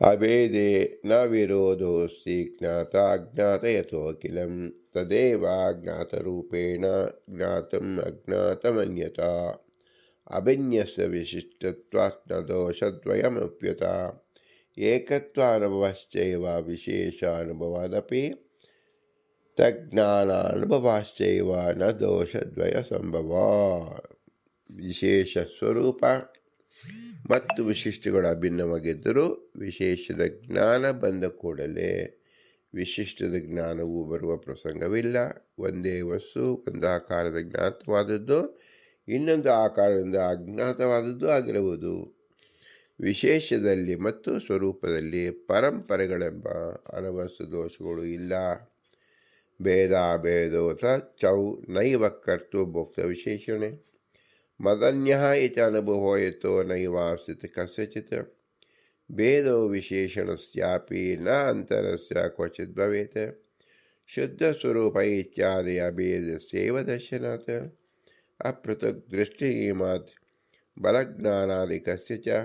ಅಭೇದೆ ನ ವಿರೋಧೋಸ್ತಿ ಜ್ಞಾತಾಜ್ಞಾತಯತೋಖಿಲಂ ತದೇವ ಜ್ಞಾತರೂಪೇಣ ಜ್ಞಾತಂ ಅಜ್ಞಾತಮನ್ಯತಾ ಅಭಿನ್ಯಸ್ಯ ವಿಶಿಷ್ಟತ್ವಾತ್ ನ ದೋಷದ್ವಯಮಪ್ಯತ ಏಕತ್ವಾನುಭವಶ್ಚೈವ ವಿಶೇಷಾನುಭವಾದಪಿ ತಜ್ಞಾನಾನುಭವಾಶ್ಚೈವ ನ ದೋಷದ್ವಯ ಸಂಭವ. ವಿಶೇಷ ಸ್ವರೂಪ ಮತ್ತು ವಿಶಿಷ್ಟಗಳು ಅಭಿನ್ನವಾಗಿದ್ದರೂ ವಿಶೇಷದ ಜ್ಞಾನ ಬಂದ ಕೂಡಲೇ ವಿಶಿಷ್ಟದ ಜ್ಞಾನವು ಬರುವ ಪ್ರಸಂಗವಿಲ್ಲ. ಒಂದೇ ವಸ್ತು ಒಂದು ಆಕಾರದ ಜ್ಞಾತವಾದದ್ದು ಇನ್ನೊಂದು ಆಕಾರದಿಂದ ಅಜ್ಞಾತವಾದದ್ದು ಆಗಿರುವುದು. ವಿಶೇಷದಲ್ಲಿ ಮತ್ತು ಸ್ವರೂಪದಲ್ಲಿ ಪರಂಪರೆಗಳೆಂಬ ಅನವಸ್ತು ದೋಷಗಳು ಇಲ್ಲ. ಭೇದಾಭೇದೋಥ ಚೌ ನೈವ ಕರ್ತು ಭೋಕ್ತ ವಿಶೇಷಣೆ ಮದನ್ಯಃ ಇತಿ ಅನುಭವೋಯತೋ ನೈವಾಸ್ತಿ ಕಸ್ಯಚಿತ್ ಭೇದೋ ವಿಶೇಷಣಸ್ಯಾಪಿ ನ ಅಂತರಸ್ಯ ಕ್ವಚಿತ್ ಭವೇತ್ ಶುದ್ಧ ಸ್ವರೂಪ ಇತ್ಯಾದಿ ಅಭೇದಸ್ಯೈವ ದರ್ಶನಾತ್ ಅಪೃಥಕ್ ದೃಷ್ಟಿನಿಯಮಾತ್ ಬಲಜ್ಞಾನಾದಿಕಸ್ಯ ಚ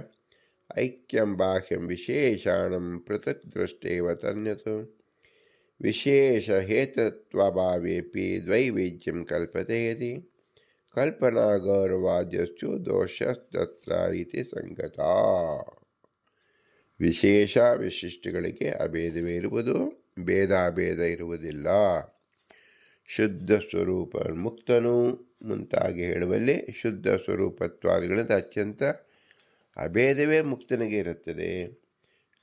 ಐಕ್ಯಂ ಬಾಹ್ಯಂ ವಿಶೇಷಾಣಂ ಪೃಥಕ್ ದೃಷ್ಟೇವ ತನ್ಯತ್ ವಿಶೇಷ ಹೇತತ್ವಭಾವೇಪಿ ದ್ವೈವೇದ್ಯಂ ಕಲ್ಪತೆ ಯದಿ ಕಲ್ಪನಾ ಗೌರವಾದ್ಯಸ್ತು ದೋಷಸ್ತತ್ರ ಇತಿ ಸಂಗತ. ವಿಶೇಷ ವಿಶಿಷ್ಟಗಳಿಗೆ ಅಭೇದವೇ ಇರುವುದು, ಭೇದಾಭೇದ ಇರುವುದಿಲ್ಲ. ಶುದ್ಧ ಸ್ವರೂಪ ಮುಕ್ತನು ಮುಂತಾಗಿ ಹೇಳುವಲ್ಲಿ ಶುದ್ಧ ಸ್ವರೂಪತ್ವಾದಿಗಳಿಂದ ಅತ್ಯಂತ ಅಭೇದವೇ ಮುಕ್ತನಿಗೆ ಇರುತ್ತದೆ.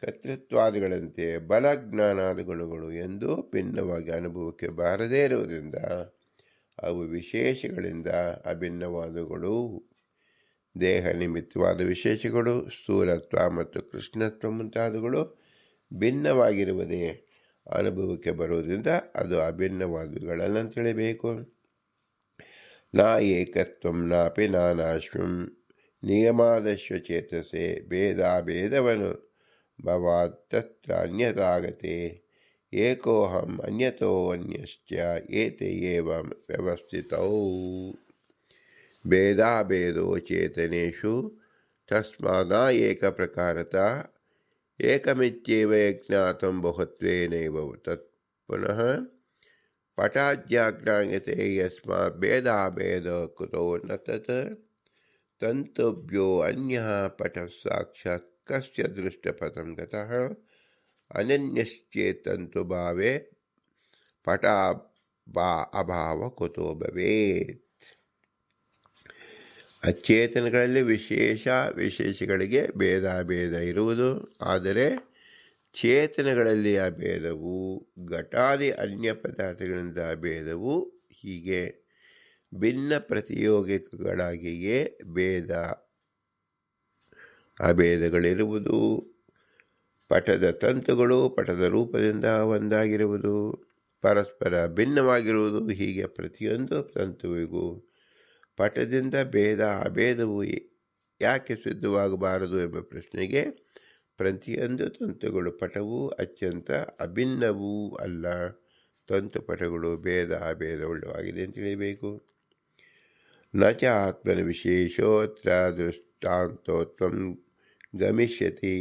ಕರ್ತೃತ್ವಾದಿಗಳಂತೆ ಬಲಜ್ಞಾನಾದಿ ಗುಣಗಳು ಎಂದೂ ಭಿನ್ನವಾಗಿ ಅನುಭವಕ್ಕೆ ಬಾರದೇ ಇರುವುದರಿಂದ ಅವು ವಿಶೇಷಗಳಿಂದ ಅಭಿನ್ನವಾದಗಳು. ದೇಹ ನಿಮಿತ್ತವಾದ ವಿಶೇಷಗಳು ಸ್ಥೂಲತ್ವ ಮತ್ತು ಕೃಷ್ಣತ್ವ ಮುಂತಾದವುಗಳು ಭಿನ್ನವಾಗಿರುವುದೇ ಅನುಭವಕ್ಕೆ ಬರುವುದರಿಂದ ಅದು ಅಭಿನ್ನವಾದವುಗಳನ್ನ ತಿಳಿಬೇಕು. ನಾ ಏಕತ್ವಂ ನಾಪಿ ನಾನಾಶ್ವಂ ನಿಯಮಾದಶ್ವ ಚೇತಸೆ ಭೇದಾಭೇದವನು ಭವಾತ್ ತತ್ರ ಅನ್ಯತಾಗತೆ ಏಕೋಹಂ ಅನ್ಯತೋ ಅನ್ಯಶ್ಚ ಏತೆ ಏವ ವ್ಯವಸ್ಥಿತೌ. ಭೇದಾಭೇದೋ ಚೇತನೇಷು ತಸ್ಮಾತ್ ನ ಏಕ ಪ್ರಕಾರತಃ ಏಕಮಿತ್ಯೇವ ಜ್ಞಾತಂ ಬಹುತ್ವೇನೈವ ತತ್ ಪುನಃ ಪಟಾಜ್ಞಾಜ್ಞಾಯತೆ ಯಸ್ಮಾತ್ ಭೇದಾಭೇದ ಕುತೋ ನ ತತ್ ತಂತುಭ್ಯೋ ಅನ್ಯಃ ಪಟಃ ಸಾಕ್ಷಾತ್ ಕಸ್ಯ ದೃಷ್ಟಪಥಂ ಗತಃ ಅನನ್ಯಶ್ಚೇತಂತು ಭಾವೇ ಪಟ ಅಭಾವ ಕುತೋ ಭವೇತ್. ಅಚೇತನಗಳಲ್ಲಿ ವಿಶೇಷಗಳಿಗೆ ಭೇದಾಭೇದ ಇರುವುದು, ಆದರೆ ಚೇತನಗಳಲ್ಲಿ ಅಭೇದವು ಘಟಾದಿ ಅನ್ಯ ಪದಾರ್ಥಗಳಿಂದ ಅಭೇದವು ಹೀಗೆ ಭಿನ್ನ ಪ್ರತಿಯೋಗಿಕಗಳಾಗಿಯೇ ಭೇದ ಅಭೇದಗಳಿರುವುದು. ಪಟದ ತಂತುಗಳು ಪಟದ ರೂಪದಿಂದ ಒಂದಾಗಿರುವುದು, ಪರಸ್ಪರ ಭಿನ್ನವಾಗಿರುವುದು. ಹೀಗೆ ಪ್ರತಿಯೊಂದು ತಂತುವಿಗೂ ಪಟದಿಂದ ಭೇದ ಅಭೇದವು ಯಾಕೆ ಸಿದ್ಧವಾಗಬಾರದು ಎಂಬ ಪ್ರಶ್ನೆಗೆ ಪ್ರತಿಯೊಂದು ತಂತುಗಳು ಪಟವು ಅತ್ಯಂತ ಅಭಿನ್ನವೂ ಅಲ್ಲ. ತಂತುಪಟಗಳು ಭೇದ ಅಭೇದವುಳ್ಳವಾಗಿದೆ ಅಂತ ತಿಳಿಯಬೇಕು. ನ ಚ ಆತ್ಮನ ವಿಶೇಷೋತ್ರ ದೃಷ್ಟಾಂತೋತ್ವಂ ಗಮಿಷ್ಯತಿ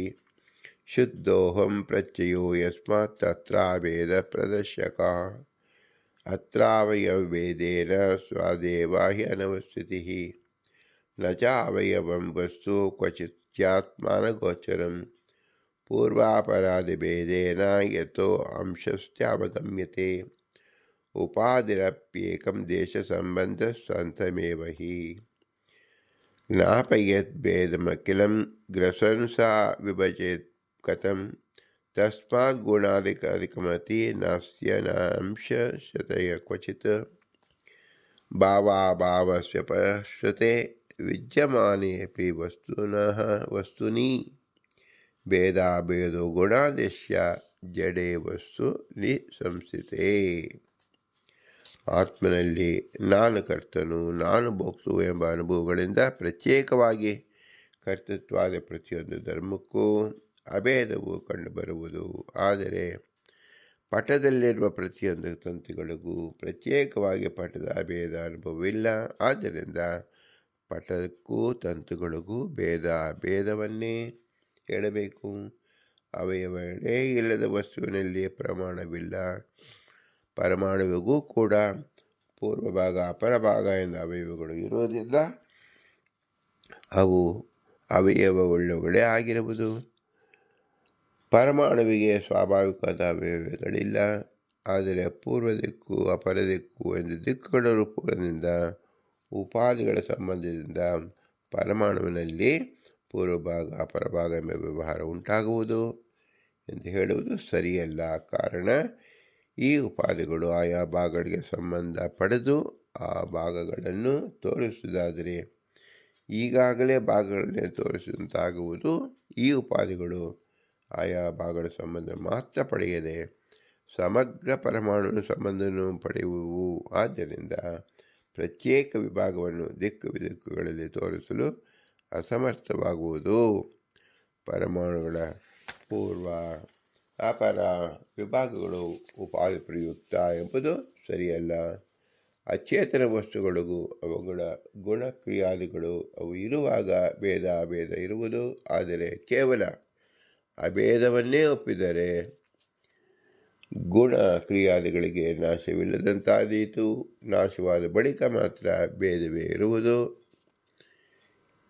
ಶುದ್ಧೋಹಂ ಪ್ರತ್ಯಯೋ ಯಸ್ಮಾತ್ ತತ್ರಾಭೇದ ಪ್ರದರ್ಶಕ ಅತ್ರಾವಯವಭೇದೇನ ಸ್ವಾದೇವ ಹಿ ಅನವಸ್ಥಿತಿಃ ನ ಚ ಅವಯವಂ ವಸ್ತು ಕ್ವಚಿತ್ಯಾತ್ಮಾನಗೋಚರಂ ಪೂರ್ವಾಪರಾದಿಭೇದೇನ ಯತೋ ಅಂಶಸ್ತ್ಯವಗಮ್ಯತೆ ಉಪಾಧಿರಪ್ಯೇಕಂ ದೇಶಸಂಬಂಧ ಸ್ವಂತಮೇವ ಹಿ ಜ್ಞಾಪಯದ್ಭೇದಮಖಿಲಂ ಗ್ರಸನ್ ಸಾ ವಿಭಜೇತ್ ಕಥಂ ತಸ್ಮಾತ್ ಗುಣಾಧಿಕಮತಿ ನಾಸ್ತ್ಯ ನ ಅಂಶಶತಯ ಕ್ವಚಿತ್ ಭಾವಾಭಾವಸ್ಯ ಪಶ್ಯತೆ ವಿದ್ಯಮಾನೇಪಿ ವಸ್ತುನಿ ಭೇದಾಭೇದೋ ಗುಣಾದಿಶ್ಯ ಜಡೇ ವಸ್ತು ಸಂಸ್ಥಿತೆ. ಆತ್ಮನಲ್ಲಿ ನಾನು ಕರ್ತನು ನಾನು ಭೋಕ್ತೃ ಎಂಬ ಅನುಭವಗಳಿಂದ ಪ್ರತ್ಯೇಕವಾಗಿ ಕರ್ತೃತ್ವಾದ ಪ್ರತಿಯೊಂದು ಧರ್ಮಕ್ಕೂ ಅಭೇದವು ಕಂಡುಬರುವುದು. ಆದರೆ ಪಟದಲ್ಲಿರುವ ಪ್ರತಿಯೊಂದು ತಂತುಗಳಿಗೂ ಪ್ರತ್ಯೇಕವಾಗಿ ಪಟದ ಅಭೇದ ಅನುಭವವಿಲ್ಲ. ಆದ್ದರಿಂದ ಪಟಕ್ಕೂ ತಂತುಗಳಿಗೂ ಭೇದವನ್ನೇ ಹೇಳಬೇಕು. ಅವಯವಗಳೇ ಇಲ್ಲದ ವಸ್ತುವಿನಲ್ಲಿ ಪ್ರಮಾಣವಿಲ್ಲ. ಪರಮಾಣುವಿಗೂ ಕೂಡ ಪೂರ್ವಭಾಗ ಅಪರಭಾಗ ಎಂದ ಅವಯವಗಳು ಇರುವುದಿಲ್ಲ. ಅವು ಅವಯವವುಳ್ಳವುಗಳೇ ಆಗಿರುವುದು. ಪರಮಾಣುವಿಗೆ ಸ್ವಾಭಾವಿಕವಾದ ಅವಯವಗಳಿಲ್ಲ. ಆದರೆ ಪೂರ್ವ ದಿಕ್ಕು ಅಪರ ದಿಕ್ಕು ಎಂದು ದಿಕ್ಕುಗಳ ರೂಪಗಳಿಂದ ಉಪಾಧಿಗಳ ಸಂಬಂಧದಿಂದ ಪರಮಾಣುವಿನಲ್ಲಿ ಪೂರ್ವಭಾಗ ಅಪರಭಾಗ ಎಂಬ ವ್ಯವಹಾರ ಉಂಟಾಗುವುದು ಎಂದು ಹೇಳುವುದು ಸರಿಯಲ್ಲ. ಕಾರಣ, ಈ ಉಪಾಧಿಗಳು ಆಯಾ ಭಾಗಗಳಿಗೆ ಸಂಬಂಧ ಪಡೆದು ಆ ಭಾಗಗಳನ್ನು ತೋರಿಸುವುದಾದರೆ ಈಗಾಗಲೇ ಭಾಗಗಳನ್ನೇ ತೋರಿಸಿದಂತಾಗುವುದು. ಈ ಉಪಾಧಿಗಳು ಆಯಾ ಭಾಗಗಳ ಸಂಬಂಧ ಮಾತ್ರ ಪಡೆಯದೆ ಸಮಗ್ರ ಪರಮಾಣು ಸಂಬಂಧವನ್ನು ಪಡೆಯುವು. ಆದ್ದರಿಂದ ಪ್ರತ್ಯೇಕ ವಿಭಾಗವನ್ನು ದಿಕ್ಕುಗಳಲ್ಲಿ ತೋರಿಸಲು ಅಸಮರ್ಥವಾಗುವುದು. ಪರಮಾಣುಗಳ ಪೂರ್ವ ಅಪರ ವಿಭಾಗಗಳು ಉಪಾಧಿ ಪ್ರಯುಕ್ತ ಎಂಬುದು ಸರಿಯಲ್ಲ. ಅಚೇತನ ವಸ್ತುಗಳಿಗೂ ಅವುಗಳ ಗುಣಕ್ರಿಯಾದಿಗಳು ಅವು ಇರುವಾಗ ಭೇದ ಅಭೇದ ಇರುವುದು. ಆದರೆ ಕೇವಲ ಅಭೇದವನ್ನೇ ಒಪ್ಪಿದರೆ ಗುಣ ಕ್ರಿಯಾದಿಗಳಿಗೆ ನಾಶವಿಲ್ಲದಂತಾದೀತು. ನಾಶವಾದ ಬಳಿಕ ಮಾತ್ರ ಭೇದವೇ ಇರುವುದು.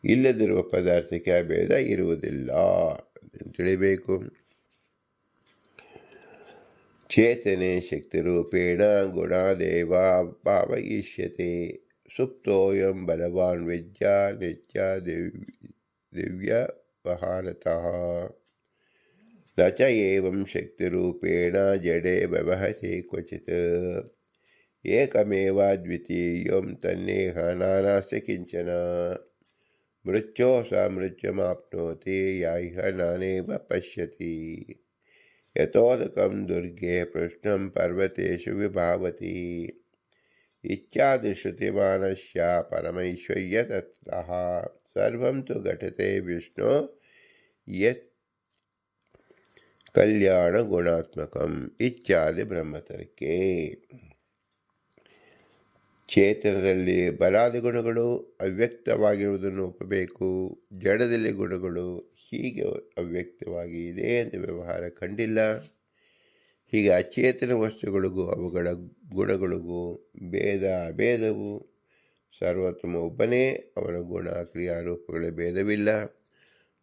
ಇಲ್ಲದಿರುವ ಪದಾರ್ಥಕ್ಕೆ ಅಭೇದ ಇರುವುದಿಲ್ಲ ತಿಳಿಬೇಕು. ಚೇತನೆ ಶಕ್ತಿರೂಪೇಣ ಗುಣಾದೇವ ಭಾವಯಿಷ್ಯತೆ. ಸುಪ್ತೋಯಂ ಬಲವಾನ್ ವಿದ್ಯಾ ನಿತ್ಯ ದಿವ್ಯವಹಾರತಃ. ನ ಚ ಏವಂ ಶಕ್ತಿರೂಪೇಣ ಜಡೇ ವ್ಯವಹತೆ ಕ್ವಚಿತ್. ಏಕಮೇವಾದ್ವಿತೀಯಂ ತನ್ನೇಹ ನಾನಾಸ್ತಿ ಕಿಂಚನ. ಮೃತ್ಯೋ ಸ ಮೃತ್ಯುಮಾಪ್ನೋತಿ ಯಾಯಿಹ ನಾನೇವ ಪಶ್ಯತಿ. ಯತೋದಕಂ ದುರ್ಗೆ ಪೃಷ್ಣಂ ಪರ್ವತೇಷು ವಿಭಾವತಿ. ಇತ್ಯಾದಿಶ್ರುತಿಮಾನಸ್ಯ ಪರಮೈಶ್ವರ್ಯತಃ ಸರ್ವಂ ತು ಘಟತೆ ವಿಷ್ಣೋ ಯತ್ ಕಲ್ಯಾಣ ಗುಣಾತ್ಮಕಂ ಇತ್ಯಾದಿ ಬ್ರಹ್ಮತರ್ಕೆ. ಚೇತನದಲ್ಲಿ ಬಲಾದಿ ಗುಣಗಳು ಅವ್ಯಕ್ತವಾಗಿರುವುದನ್ನು ಒಪ್ಪಬೇಕು. ಜಡದಲ್ಲಿ ಗುಣಗಳು ಹೀಗೆ ಅವ್ಯಕ್ತವಾಗಿ ಇದೆ ಎಂದು ವ್ಯವಹಾರ ಕಂಡಿಲ್ಲ. ಹೀಗೆ ಅಚೇತನ ವಸ್ತುಗಳಿಗೂ ಅವುಗಳ ಗುಣಗಳಿಗೂ ಭೇದ ಅಭೇದವು. ಸರ್ವೋತ್ತಮ ಒಬ್ಬನೇ, ಅವನ ಗುಣ ಕ್ರಿಯಾರೂಪಗಳ ಭೇದವಿಲ್ಲ.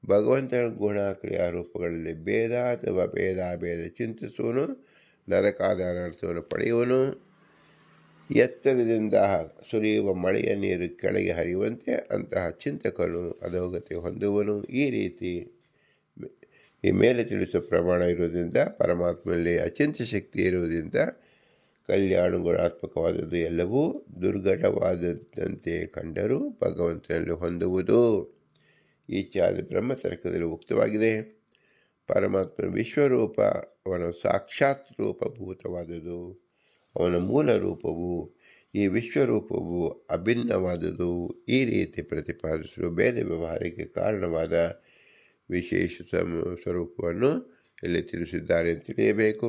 ಭಗವಂತನ ಗುಣ ಕ್ರಿಯಾರೂಪಗಳಲ್ಲಿ ಭೇದ ಅಥವಾ ಭೇದ ಅಭೇದ ಚಿಂತಿಸುವನು ನರಕಾದ ಅನರ್ಥವನ್ನು ಪಡೆಯುವನು. ಎತ್ತರದಿಂದ ಸುರಿಯುವ ಮಳೆಯ ನೀರು ಕೆಳಗೆ ಹರಿಯುವಂತೆ ಅಂತಹ ಚಿಂತಕನು ಅಧೋಗತಿ ಹೊಂದುವನು. ಈ ರೀತಿ ಈ ಮೇಲೆ ತಿಳಿಸುವ ಪ್ರಮಾಣ ಇರುವುದರಿಂದ ಪರಮಾತ್ಮನಲ್ಲಿ ಅಚಿಂತ್ಯ ಶಕ್ತಿ ಇರುವುದರಿಂದ ಕಲ್ಯಾಣ ಗುಣಾತ್ಮಕವಾದದ್ದು ಎಲ್ಲವೂ ದುರ್ಘಟವಾದಂತೆ ಕಂಡರೂ ಭಗವಂತನಲ್ಲಿ ಹೊಂದುವುದು. ಇತ್ಯಾದಿ ಬ್ರಹ್ಮತರ್ಕದಲ್ಲಿ ಉಕ್ತವಾಗಿದೆ. ಪರಮಾತ್ಮನ ವಿಶ್ವರೂಪ ಅವನ ಸಾಕ್ಷಾತ್ ರೂಪಭೂತವಾದುದು. ಅವನ ಮೂಲ ರೂಪವು ಈ ವಿಶ್ವರೂಪವು ಅಭಿನ್ನವಾದುದು. ಈ ರೀತಿ ಪ್ರತಿಪಾದಿಸಲು ಬೇರೆ ವ್ಯವಹಾರಕ್ಕೆ ಕಾರಣವಾದ ವಿಶೇಷ ಸ್ವರೂಪವನ್ನು ಇಲ್ಲಿ ತಿಳಿಸಿದ್ದಾರೆ ಅಂತ ತಿಳಿಯಬೇಕು.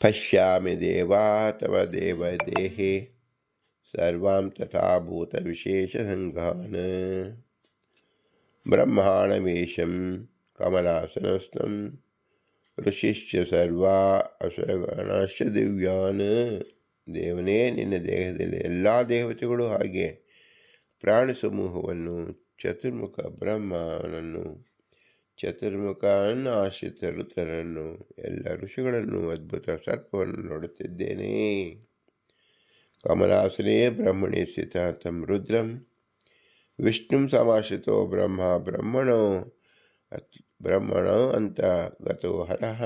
ಪಶ್ಯಾಮಿ ದೇವಾ ತವ ದೇವದೇಹೇ ಸರ್ವಾಂ ತಥಾಭೂತ ವಿಶೇಷ ಸಂಘಾನ್. ಬ್ರಹ್ಮಾಣಮೇಶಂ ಕಮಲಾಸನಸ್ಥಂ ಋಷಿಶ್ಚ ಸರ್ವಾ ಅಸುರಗಣಾಶ್ಚ ದಿವ್ಯಾನ್. ದೇವನೇ, ನಿನ್ನ ದೇಹದಲ್ಲಿ ಎಲ್ಲ ದೇವತೆಗಳು, ಹಾಗೆ ಪ್ರಾಣಿ ಸಮೂಹವನ್ನು, ಚತುರ್ಮುಖ ಬ್ರಹ್ಮನನ್ನು, ಚತುರ್ಮುಖನನ್ನು ಆಶ್ರಿತ ರುದ್ರನನ್ನು, ಎಲ್ಲ ಋಷಿಗಳನ್ನು, ಅದ್ಭುತ ಸರ್ಪವನ್ನು ನೋಡುತ್ತಿದ್ದೇನೆ. ಕಮಲಾಸನೇ ಬ್ರಹ್ಮಣಿ ಸ್ಥಿತ ತಂ ರುದ್ರಂ ವಿಷ್ಣುಂ ಸಮಾಶ್ರಿತೋ ಬ್ರಹ್ಮಣೋ ಅಂತ ಗತೋ ಹರಃ.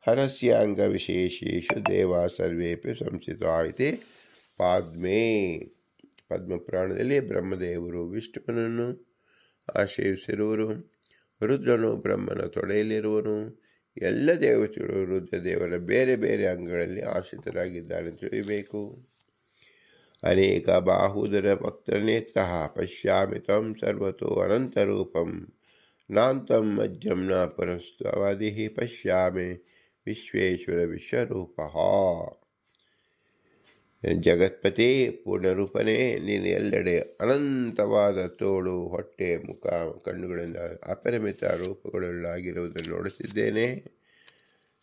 ಹರಸ್ಯಾಂಗವಿಶೇಷೇಷು ದೇವಾ ಸರ್ವೇಪಿ ಸಂಸ್ಥಿತಾ ಇತಿ ಪಾದ್ಮೇ. ಪದ್ಮಪುರಾಣದಲ್ಲಿ ಬ್ರಹ್ಮದೇವರು ವಿಷ್ಣುವನನ್ನು ಆಶ್ರಯಿಸಿರುವರು. ರುದ್ರನು ಬ್ರಹ್ಮನ ತೊಡೆಯಲ್ಲಿರುವನು. ಎಲ್ಲ ದೇವತೆಗಳು ರುದ್ರದೇವರ ಬೇರೆ ಬೇರೆ ಅಂಗಗಳಲ್ಲಿ ಆಶ್ರಿತರಾಗಿದ್ದಾರೆ ತಿಳಿಯಬೇಕು. ಅನೇಕ ಬಾಹುದರ ಭಕ್ತನೇತ್ರ ಪಶ್ಯಾಮಿ ತ್ವಂ ಸರ್ವತೋ ಅನಂತರೂಪಂ ನಾಂತಂ ಮಜ್ಜಂ ನ ಪುರಸ್ತ್ವದಿ ಪಶ್ಯಾಮಿ ವಿಶ್ವೇಶ್ವರ ವಿಶ್ವರೂಪ. ಜಗತ್ಪತಿ ಪೂರ್ಣರೂಪನೇ, ನೀನು ಎಲ್ಲೆಡೆ ಅನಂತವಾದ ತೋಳು, ಹೊಟ್ಟೆ, ಮುಖ, ಕಣ್ಣುಗಳಿಂದ ಅಪರಿಮಿತ ರೂಪಗಳುಳ್ಳಾಗಿರುವುದನ್ನು ನೋಡುತ್ತಿದ್ದೇನೆ.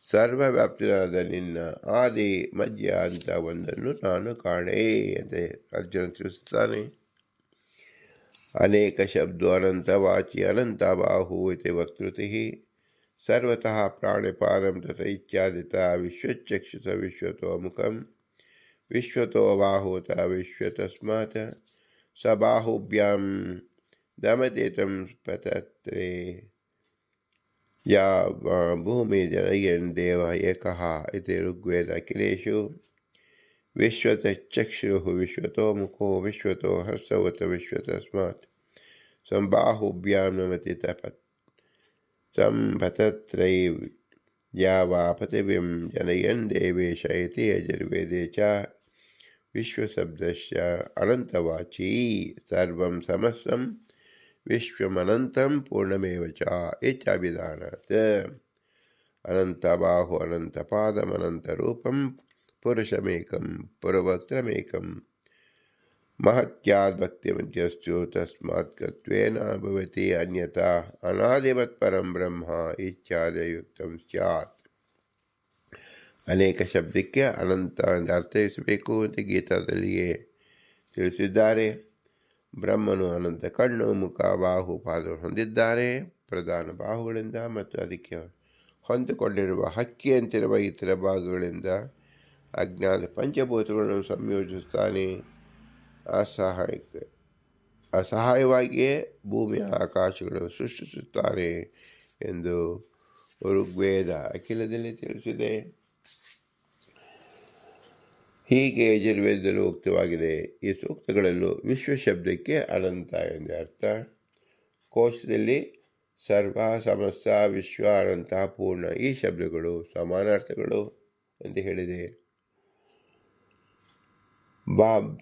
ಸರ್ವವ್ಯಾಪ್ತಿಯಾದ ನಿನ್ನ ಆದಿ ಮಧ್ಯ ಅಂತ ಒಂದನ್ನು ನಾನು ಕಾಣೆ ಅಂತ ಅರ್ಜುನ ತಿಳಿಸುತ್ತಾನೆ. ಅನೇಕ ಶಬ್ದೋ ಅನಂತವಾಚಿ ಅನಂತ ಬಾಹು ಇತಿ ವಕ್ತೃತಿ ಸರ್ವತಃ ಪ್ರಾಣಿಪಾದಂ ತಥ ಇತ್ಯಾದಿತ ವಿಶ್ವಚಕ್ಷುಷ ವಿಶ್ವತೋ ಮುಖಂ ವಿಶ್ವತೋ ಬಾಹುತ ವಿಶ್ವತಸ್ಮಾತ್ ಸ ಬಾಹುಭ್ಯಾಂ ದಮತೇತಂ ಪತತ್ರೇ ಯಾ ಭೂಮಿ ಜನಯನ್ ದೇವ ಏಕಃ ಇತಿ ಋಗ್ವೇದ ಅಖಿಲೇಶು ವಿಶ್ವತಶ್ಚಕ್ಷುಃ ವಿಶ್ವತೋ ಮುಖೋ ವಿಶ್ವತೋ ಹಸ್ತವತ ವಿಶ್ವತಸ್ಮಾತ್ ಸಂಬಾಹುಭ್ಯಾಂ ನಮತಿ ಸಂಪತತ್ರೈ ಯಾವ ಪೃಥಿವೀಂ ಜನಯನ್ ದೇವೇಶ ಇತಿ ಯಜುರ್ವೇದೇ ಚ ವಿಶ್ವಶಬ್ದಸ್ಯ ಅನಂತವಾಚಿ ಸರ್ವಂ ಸಮಸ್ತಂ ವಿಶ್ವಮನಂತಂ ಪೂರ್ಣಮೇವ ಚ ಇತ್ಯಭಿಧಾನಾತ್ ಅನಂತಬಾಹು ಅನಂತಪಾದಮನಂತರೂಪಂ ಪುರುಷಮೇಕಂ ಪುರವಕ್ತ್ರಮೇಕಂ ಮಹತ್ಯಾದ್ ಭಕ್ತಿಮತ್ಯಸ್ತು ತಸ್ಮಾತ್ಕತ್ವೇನ ಭವತಿ ಅನ್ಯತಾ ಅನಾದಿಮತ್ಪರಂ ಬ್ರಹ್ಮ ಇತ್ಯಾದಿಯುಕ್ತಂ ಸ್ಯಾತ್. ಅನೇಕ ಶಬ್ದಕ್ಕೆ ಅನಂತ ಎಂದು ಅರ್ಥೈಸಬೇಕು ಅಂತ ಗೀತಾದಲ್ಲಿಯೇ ತಿಳಿಸಿದ್ದಾರೆ. ಬ್ರಹ್ಮನು ಅನಂತ ಕಣ್ಣು, ಮುಖ, ಬಾಹು, ಪಾದವನ್ನು ಹೊಂದಿದ್ದಾರೆ. ಪ್ರಧಾನ ಬಾಹುಗಳಿಂದ ಮತ್ತು ಅದಕ್ಕೆ ಹೊಂದಿಕೊಂಡಿರುವ ಹಕ್ಕಿಯಂತಿರುವ ಇತರ ಭಾಗಗಳಿಂದ ಅಜ್ಞಾನ ಪಂಚಭೂತಗಳನ್ನು ಸಂಯೋಜಿಸುತ್ತಾನೆ. ಅಸಹಾಯವಾಗಿಯೇ ಭೂಮಿಯ ಆಕಾಶಗಳನ್ನು ಸೃಷ್ಟಿಸುತ್ತಾನೆ ಎಂದು ಋಗ್ವೇದ ಅಖಿಲದಲ್ಲಿ ತಿಳಿಸಿದೆ. ಹೀಗೆ ಯಜುರ್ವೇದದಲ್ಲೂ ಉಕ್ತವಾಗಿದೆ. ಈ ಸೂಕ್ತಗಳಲ್ಲೂ ವಿಶ್ವ ಶಬ್ದಕ್ಕೆ ಅನಂತ ಎಂದು ಅರ್ಥ. ಕೋಶದಲ್ಲಿ ಸರ್ವ, ಸಮಸ್ತ, ವಿಶ್ವ, ಅನಂತ, ಪೂರ್ಣ ಈ ಶಬ್ದಗಳು ಸಮಾನಾರ್ಥಗಳು ಎಂದು ಹೇಳಿದೆ.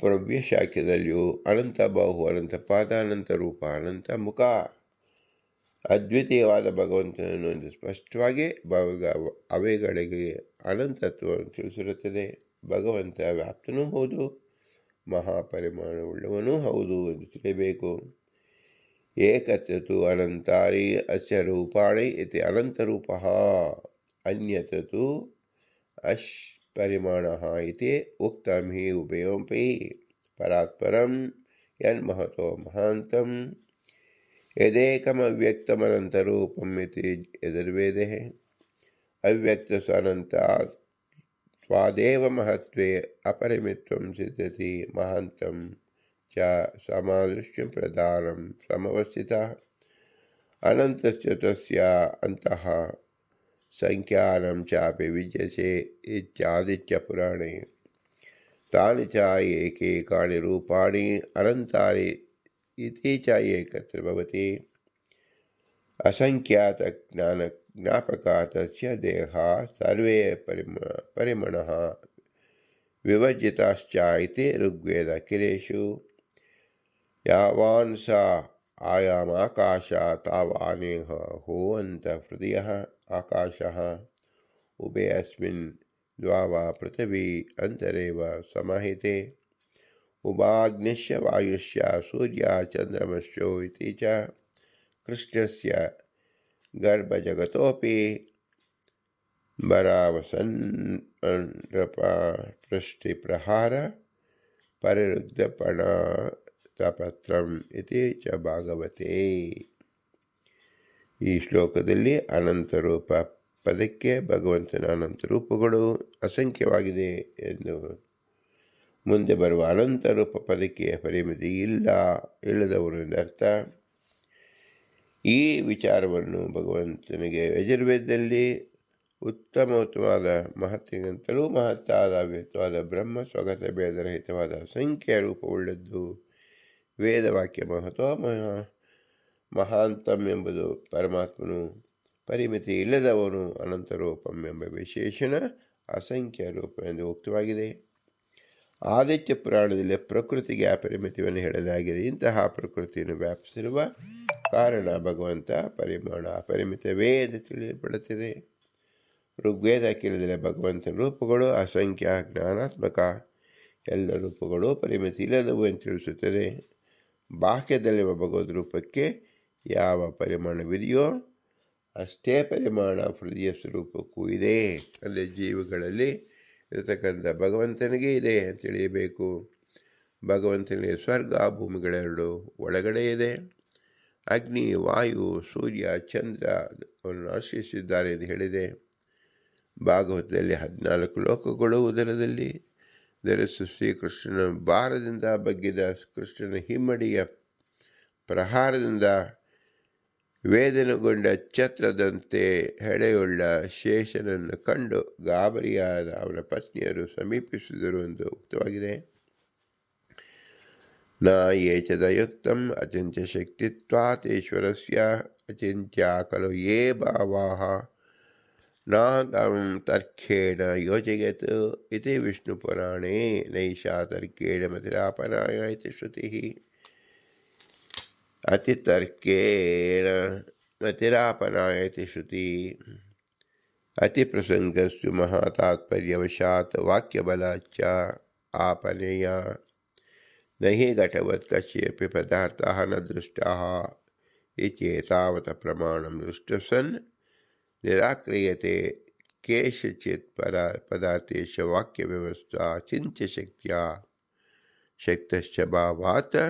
ಭವ್ಯ ಶಾಖ್ಯದಲ್ಲಿಯೂ ಅನಂತ ಬಾಹು, ಅನಂತ ಪಾದ, ಅನಂತ ರೂಪ, ಅನಂತ ಮುಖ, ಅದ್ವಿತೀಯವಾದ ಭಗವಂತನನ್ನು ಎಂದು ಸ್ಪಷ್ಟವಾಗಿ ಅವೆಗಳಿಗೆ ಅನಂತತ್ವವನ್ನು ತಿಳಿಸಿರುತ್ತದೆ. ಭಗವಂತ ವ್ಯಾಪ್ತನೂ ಹೌದು, ಮಹಾಪರಿಮಾಣವುಳ್ಳವನೂ ಹೌದು ಎಂದು ತಿಳಿಯಬೇಕು. ಏಕತ್ಯತು ಅನಂತಾರಿ ಅಸ್ಯ ರೂಪಾಣಿ ಇತಿ ಅನಂತರೂಪಃ ಅನ್ಯತತು ಅಷ್ಪರಿಮಾಣಃ ಇತಿ ಉಕ್ತಂ ಹಿ ಉಭಯೋಪಿ ಪರಾತ್ಪರಂ ಯನ್ಮಹತೋ ಮಹಾಂತಂ ಯದೇಕಮವ್ಯಕ್ತಮನಂತರೂಪಂ ಇತಿ ಯಜುರ್ವೇದೇ ಅವ್ಯಕ್ತಸ್ಯ ಅನಂತಾತ್ ಸ್ವಾದೇವ ಮಹತ್ವೇ ಅಪರಿಮಿತ್ವಂ ಸಿದ್ಧತಿ ಮಹಾಂತಂ ಚ ಸಮಾದೃಶ್ಯಂ ಪ್ರಧಾನಂ ಸಮವಸ್ಥಿತಃ ಅನಂತಸ್ಯ ತಸ್ಯ ಅಂತಃ ಸಂಖ್ಯಾನಂ ಚಾಪಿ ವಿದ್ಯತೆ ಇತ್ಯಾದಿತ್ಯ ಪುರಾಣೇ ತಾನಿ ಚ ಏಕೇಕಾನಿ ರೂಪಾಣಿ ಅನಂತಾನಿ ಇತಿ ಚ ಏಕತ್ರ ಭವತಿ ಅಸಂಖ್ಯಾತ ಜ್ಞಾಪಕ ತಸ್ಯ ದೇಹ ಸರ್ವೇ ಪರಿಮಣಃ ವಿವರ್ಜಿತಾಶ್ಚ ಇತಿ ಋಗ್ವೇದ ಅಖಿಲೇಶು ಯಾವಾನ್ ಸ ಆಯಾಮಾಕಾಶ ತಾವಾನೇಹ ಹೋವಂತ ಹೃದಯಃ ಆಕಾಶಃ ಉಭಯಸ್ಮಿನ್ ದ್ವಾವಾ ಪೃಥಿವೀ ಅಂತರೇವ ಸಮಾಹಿತೆ ಉಭಾಗ್ನಿಶ್ಚ ವಾಯುಶ್ಚ ಸೂರ್ಯ ಚಂದ್ರಮಶ್ಚೋ ಇತಿ ಚ ಕೃಷ್ಣಸ್ಯ ಗರ್ಭಜಗತೋಪಿ ಬರಾವಸನ್ಪೃಷ್ಟಿಪ್ರಹಾರ ಪರಿರುದ್ಧಪಣತಪತ್ರಂ ಇತಿ ಚ ಭಾಗವತೆ. ಈ ಶ್ಲೋಕದಲ್ಲಿ ಅನಂತರೂಪ ಪದಕ್ಕೆ ಭಗವಂತನ ಅನಂತ ರೂಪಗಳು ಅಸಂಖ್ಯವಾಗಿದೆ ಎಂದು, ಮುಂದೆ ಬರುವ ಅನಂತರೂಪ ಪದಕ್ಕೆ ಪರಿಮಿತಿ ಇಲ್ಲದವರು ಎಂದರ್ಥ. ಈ ವಿಚಾರವನ್ನು ಭಗವಂತನಿಗೆ ಯಜುರ್ವೇದದಲ್ಲಿ ಉತ್ತಮವಾದ ಮಹತ್ತಿಗಿಂತಲೂ ಮಹತ್ತಾದ ಅವ್ಯಕ್ತವಾದ ಬ್ರಹ್ಮ ಸ್ವಗತ ಭೇದರಹಿತವಾದ ಅಸಂಖ್ಯ ರೂಪವುಳ್ಳದ್ದು. ವೇದವಾಕ್ಯ ಮಹತೋ ಮಹಾಂತಂ ಎಂಬುದು ಪರಮಾತ್ಮನು, ಪರಿಮಿತಿ ಇಲ್ಲದವನು ಅನಂತರೂಪಂ ಎಂಬ ವಿಶೇಷಣ ಅಸಂಖ್ಯ ರೂಪ ಎಂದು ಉಕ್ತವಾಗಿದೆ. ಆದಿತ್ಯ ಪುರಾಣದಲ್ಲಿ ಪ್ರಕೃತಿಗೆ ಅಪರಿಮಿತಿಯನ್ನು ಹೇಳಲಾಗಿದೆ. ಇಂತಹ ಪ್ರಕೃತಿಯನ್ನು ವ್ಯಾಪಿಸಿರುವ ಕಾರಣ ಭಗವಂತ ಪರಿಮಾಣ ಅಪರಿಮಿತವೇ ಎಂದು ತಿಳಿಯಲ್ಪಡುತ್ತದೆ. ಋಗ್ವೇದ ಅಖಿಲದಲ್ಲಿ ಭಗವಂತನ ರೂಪಗಳು ಅಸಂಖ್ಯ ಜ್ಞಾನಾತ್ಮಕ ಎಲ್ಲ ರೂಪಗಳು ಪರಿಮಿತಿ ಇಲ್ಲದವು ಎಂದು ತಿಳಿಸುತ್ತದೆ. ಬಾಹ್ಯದಲ್ಲಿರುವ ಭಗವದ್ ರೂಪಕ್ಕೆ ಯಾವ ಪರಿಮಾಣವಿದೆಯೋ ಅಷ್ಟೇ ಪರಿಮಾಣ ಹೃದಯ ಸ್ವರೂಪಕ್ಕೂ ಇದೆ. ಅಂದರೆ ಜೀವಗಳಲ್ಲಿ ಇರತಕ್ಕಂಥ ಭಗವಂತನಿಗೆ ಇದೆ ಅಂತ ತಿಳಿಯಬೇಕು. ಭಗವಂತನಿಗೆ ಸ್ವರ್ಗ ಭೂಮಿಗಳೆರಡು ಒಳಗಡೆ ಇದೆ. ಅಗ್ನಿ, ವಾಯು, ಸೂರ್ಯ, ಚಂದ್ರ ಅವನ್ನು ಆಶ್ರಯಿಸಿದ್ದಾರೆ ಎಂದು ಹೇಳಿದೆ. ಭಾಗವತದಲ್ಲಿ 14 ಲೋಕಗಳು ಉದರದಲ್ಲಿ ಧರಿಸು ಶ್ರೀಕೃಷ್ಣನ ಭಾರದಿಂದ ಬಗ್ಗಿದ ಕೃಷ್ಣನ ಹಿಮ್ಮಡಿಯ ಪ್ರಹಾರದಿಂದ ವೇದನೆಗೊಂಡ ಛತ್ರದಂತೆ ಹೆಡೆಯುಳ್ಳ ಶೇಷನನ್ನು ಕಂಡು ಗಾಬರಿಯಾದ ಅವನ ಪತ್ನಿಯರು ಸಮೀಪಿಸಿದರು ಎಂದು ಉಕ್ತವಾಗಿದೆ. ನ ಏಚದಯುಕ್ತಂ ಅಚಿಂತ್ಯ ಶಕ್ತಿತ್ವಾತ್ ಈಶ್ವರಸ್ಯ ಅಚಿಂತ್ಯ ಖಲು ಯೇ ಭಾವಾಃ ನ ತಂ ತರ್ಕೇಣ ಯೋಜಯತ್ ಇತಿ ವಿಷ್ಣುಪುರಾಣೇ ನೈಷಾ ತರ್ಕೇಣ ಮತಿರಾಪನಾಯ ಇತಿ ಶ್ರುತಿಃ. ಅತಿತರ್ಕೇಣ ಮತಿರಾಪನಾಯ ಇತಿ ಶ್ರುತಿಃ. ಅತಿಪ್ರಸಂಗಸ್ತು ಮಹಾತಾತ್ಪರ್ಯವಶಾತ್ ವಾಕ್ಯಬಲಾಚ್ಚ ಆಪನೇಯ ನ ಹಿ ಘಟವತ್ ಕಸ್ಯಾಪಿ ಪದಾರ್ಥಃ ನ ದೃಷ್ಟಃ ಇತ್ಯೇತಾವತ್ ಪ್ರಮಾಣಂ ದೃಷ್ಟಃ ನಿರಾಕ್ರಿಯತೆ ಕೇಷಚಿತ್ ಪದಾರ್ಥೇಷು ವಾಕ್ಯವ್ಯವಸ್ಥಾ ಚಿಂತ್ಯ ಶಕ್ತ್ಯಾ ಶಕ್ತಶ್ಚ ಭಾವಾತ್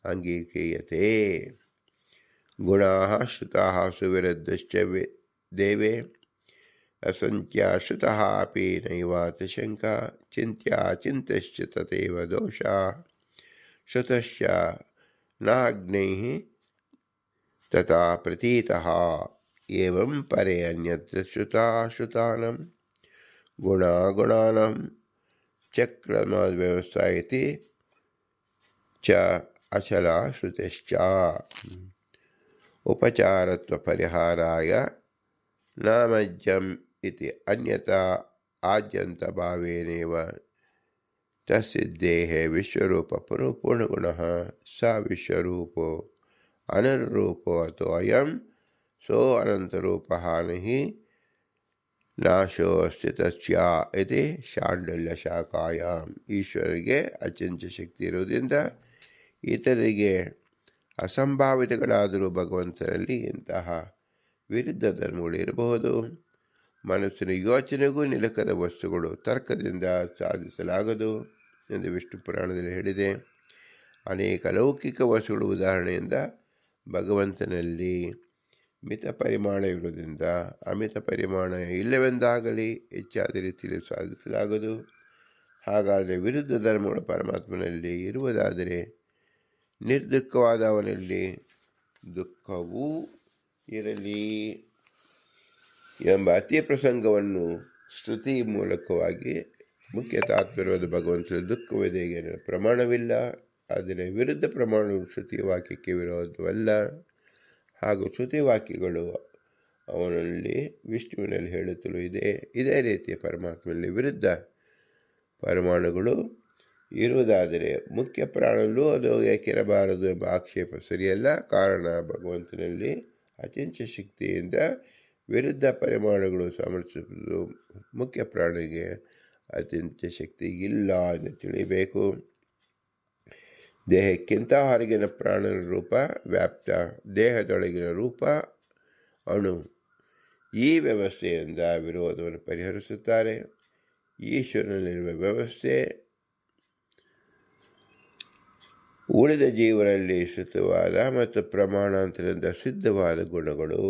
ಅಂಗೀಕ್ರಿಯತೆ. ಗುಣಾಃ ಶ್ರುತಾಃ ಸುವಿರುದ್ಧಶ್ಚ ದೇವೇ ಅಸಂಖ್ಯಾ ಶ್ರುತಃ ಅಪಿ ನೈವಾತ್ ಶಂಕಾ ಚಿಂತ್ಯಾ ಚಿಂತಶ್ಚ ತಥೈವ ದೋಷಾಃ ಶ್ರುತಶ್ಚ ನಾಗ್ನೈಃ ತಥಾ ಪ್ರತೀತಃ. ಏವಂ ಪರೇ ಅನ್ಯತ್ರ ಶ್ರುತಾಶ್ರುತಾನಾಂ ಗುಣಾಗುಣಾನಾಂ ಚಕ್ರಮವ್ಯವಸ್ಥಾ ಇತಿ ಚ ಅಚಲ ಶ್ರುತಿಶ್ಚ. ಉಪಚಾರತ್ವಪರಿಹಾರಾಯ ನಾಮಜ್ಜಂ ಇತಿ ಅನ್ಯತಾ ಆದ್ಯಂತಭಾವೇನೇವ ತಸ್ಸಿದ್ದೇಃ ವಿಶ್ವರೂಪ ಪೂರ್ಣಗುಣಃ ಸ ವಿಶ್ವರೂಪೋ ಅನನುರೂಪೋ ಅಥೋ ಅಯಂ ಸೋ ಅನಂತರೂಪಃ ನ ಹಿ ನಾಶೋ ಅಸ್ತಿ ತಸ್ಯ ಇತಿ ಶಾಂಡಿಲ್ಯ ಶಾಖಾಯಾಮ್. ಈಶ್ವರರಿಗೆ ಅಚಿಂತ್ಯ ಶಕ್ತಿ ಇರುವುದರಿಂದ ಇತರರಿಗೆ ಅಸಂಭಾವಿತಗಳಾದರೂ ಭಗವಂತನಲ್ಲಿ ಇಂತಹ ವಿರುದ್ಧ ಧರ್ಮಗಳು ಇರಬಹುದು. ಮನಸ್ಸಿನ ಯೋಚನೆಗೂ ನಿಲುಕದ ವಸ್ತುಗಳು ತರ್ಕದಿಂದ ಸಾಧಿಸಲಾಗದು ಎಂದು ವಿಷ್ಣು ಪುರಾಣದಲ್ಲಿ ಹೇಳಿದೆ. ಅನೇಕ ಲೌಕಿಕ ವಸ್ತುಗಳು ಉದಾಹರಣೆಯಿಂದ ಭಗವಂತನಲ್ಲಿ ಮಿತ ಪರಿಮಾಣ ಇರುವುದರಿಂದ ಅಮಿತ ಪರಿಮಾಣ ಇಲ್ಲವೆಂದಾಗಲಿ ಹೆಚ್ಚಾದ ರೀತಿಯಲ್ಲಿ ಸಾಧಿಸಲಾಗದು. ಹಾಗಾದರೆ ವಿರುದ್ಧ ಧರ್ಮಗಳು ಪರಮಾತ್ಮನಲ್ಲಿ ಇರುವುದಾದರೆ ನಿರ್ದುಃಖವಾದ ಅವನಲ್ಲಿ ದುಃಖವೂ ಇರಲಿ ಎಂಬ ಅತಿ ಪ್ರಸಂಗವನ್ನು ಶ್ರುತಿ ಮೂಲಕವಾಗಿ ಮುಖ್ಯ ತಾತ್ಪರ್ಯವಾದ ಭಗವಂತನ ದುಃಖವಿದೆ ಎನ್ನುವ ಪ್ರಮಾಣವಿಲ್ಲ. ಆದರೆ ವಿರುದ್ಧ ಪ್ರಮಾಣವು ಶ್ರುತಿ ವಾಕ್ಯಕ್ಕೆ ವಿರೋಧವಲ್ಲ. ಹಾಗೂ ಶ್ರುತಿ ವಾಕ್ಯಗಳು ಅವನಲ್ಲಿ ವಿಷ್ಣುವಿನಲ್ಲಿ ಹೇಳುತ್ತಲೂ ಇದೆ. ಇದೇ ರೀತಿಯ ಪರಮಾತ್ಮನಲ್ಲಿ ವಿರುದ್ಧ ಪರಮಾಣುಗಳು ಇರುವುದಾದರೆ ಮುಖ್ಯ ಪ್ರಾಣಲ್ಲೂ ಅದು ಏಕಿರಬಾರದು ಎಂಬ ಆಕ್ಷೇಪ ಸರಿಯಲ್ಲ. ಕಾರಣ ಭಗವಂತನಲ್ಲಿ ಅಚಿಂತ್ಯ ಶಕ್ತಿಯಿಂದ ವಿರುದ್ಧ ಪರಿಮಾಣಗಳು ಸಮರ್ಪಿಸುವುದು ಮುಖ್ಯ ಪ್ರಾಣಿಗೆ ಅಚಿಂತ್ಯ ಶಕ್ತಿ ಇಲ್ಲ ಎಂದು ತಿಳಿಯಬೇಕು. ದೇಹಕ್ಕಿಂತ ಹೊರಗಿನ ಪ್ರಾಣನ ರೂಪ ವ್ಯಾಪ್ತ, ದೇಹದೊಳಗಿನ ರೂಪ ಅಣು. ಈ ವ್ಯವಸ್ಥೆಯಿಂದ ವಿರೋಧವನ್ನು ಪರಿಹರಿಸುತ್ತಾರೆ. ಈಶ್ವರನಲ್ಲಿರುವ ವ್ಯವಸ್ಥೆ ಉಳಿದ ಜೀವರಲ್ಲಿ ಶ್ರುತವಾದ ಮತ್ತು ಪ್ರಮಾಣಾಂತರದಿಂದ ಸಿದ್ಧವಾದ ಗುಣಗಳು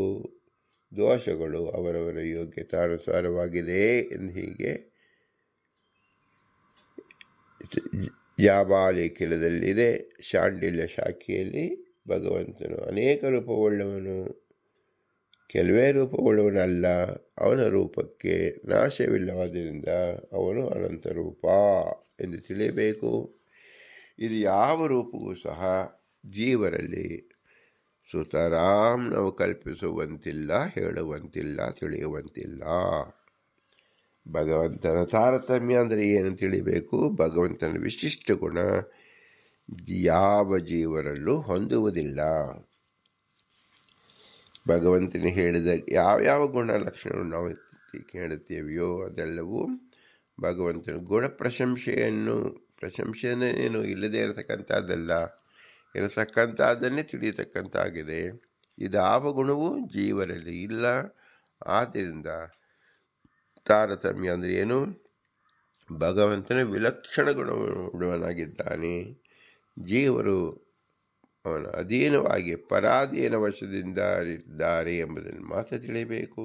ದೋಷಗಳು ಅವರವರ ಯೋಗ್ಯತಾನುಸಾರವಾಗಿದೆ ಎಂದು ಹೀಗೆ ಜಾಬಾಲಿಖಿಲದಲ್ಲಿದೆ. ಶಾಂಡಿಲ್ಯ ಶಾಖೆಯಲ್ಲಿ ಭಗವಂತನು ಅನೇಕ ರೂಪವುಳ್ಳವನು, ಕೆಲವೇ ರೂಪವುಳ್ಳವನಲ್ಲ. ಅವನ ರೂಪಕ್ಕೆ ನಾಶವಿಲ್ಲವಾದ್ದರಿಂದ ಅವನು ಅನಂತ ರೂಪ ಎಂದು ತಿಳಿಯಬೇಕು. ಇದು ಯಾವ ರೂಪವೂ ಸಹ ಜೀವರಲ್ಲಿ ಸುತರಾಂ ನಾವು ಕಲ್ಪಿಸುವಂತಿಲ್ಲ, ಹೇಳುವಂತಿಲ್ಲ, ತಿಳಿಯುವಂತಿಲ್ಲ. ಭಗವಂತನ ತಾರತಮ್ಯ ಅಂದರೆ ಏನು ತಿಳಿಬೇಕು. ಭಗವಂತನ ವಿಶಿಷ್ಟ ಗುಣ ಯಾವ ಜೀವರಲ್ಲೂ ಹೊಂದುವುದಿಲ್ಲ. ಭಗವಂತನ ಹೇಳಿದ ಯಾವ್ಯಾವ ಗುಣ ಲಕ್ಷಣಗಳು ನಾವು ಹೇಳುತ್ತೇವೆಯೋ ಅದೆಲ್ಲವೂ ಭಗವಂತನ ಗುಣ ಪ್ರಶಂಸೆಯನ್ನು ಪ್ರಶಂಸೆ ಏನು ಇಲ್ಲದೇ ಇರತಕ್ಕಂಥದ್ದಲ್ಲ, ಇರತಕ್ಕಂಥದ್ದನ್ನೇ ತಿಳಿಯತಕ್ಕಂತಾಗಿದೆ. ಇದಾವ ಗುಣವೂ ಜೀವರಲ್ಲಿ ಇಲ್ಲ. ಆದ್ದರಿಂದ ತಾರತಮ್ಯ ಅಂದರೆ ಏನು? ಭಗವಂತನ ವಿಲಕ್ಷಣ ಗುಣವುಳ್ಳವನಾಗಿದ್ದಾನೆ. ಜೀವರು ಅವನ ಅಧೀನವಾಗಿ ಪರಾಧೀನ ವಶದಿಂದ ಇದ್ದಾರೆ ಎಂಬುದನ್ನು ಮಾತ್ರ ತಿಳಿಯಬೇಕು.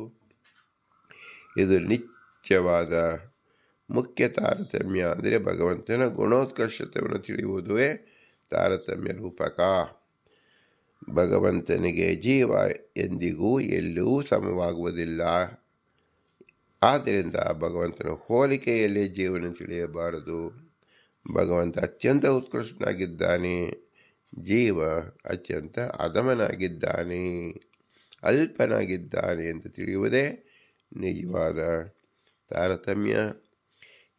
ಇದು ನಿತ್ಯವಾದ ಮುಖ್ಯ ತಾರತಮ್ಯ. ಅಂದರೆ ಭಗವಂತನ ಗುಣೋತ್ಕರ್ಷತೆಯನ್ನು ತಿಳಿಯುವುದೇ ತಾರತಮ್ಯ ರೂಪಕ. ಭಗವಂತನಿಗೆ ಜೀವ ಎಂದಿಗೂ ಎಲ್ಲೂ ಸಮವಾಗುವುದಿಲ್ಲ. ಆದ್ದರಿಂದ ಭಗವಂತನ ಹೋಲಿಕೆಯಲ್ಲಿ ಜೀವನ ತಿಳಿಯಬಾರದು. ಭಗವಂತ ಅತ್ಯಂತ ಉತ್ಕೃಷ್ಟನಾಗಿದ್ದಾನೆ, ಜೀವ ಅತ್ಯಂತ ಅಧಮನಾಗಿದ್ದಾನೆ, ಅಲ್ಪನಾಗಿದ್ದಾನೆ ಎಂದು ತಿಳಿಯುವುದೇ ನಿಜವಾದ ತಾರತಮ್ಯ.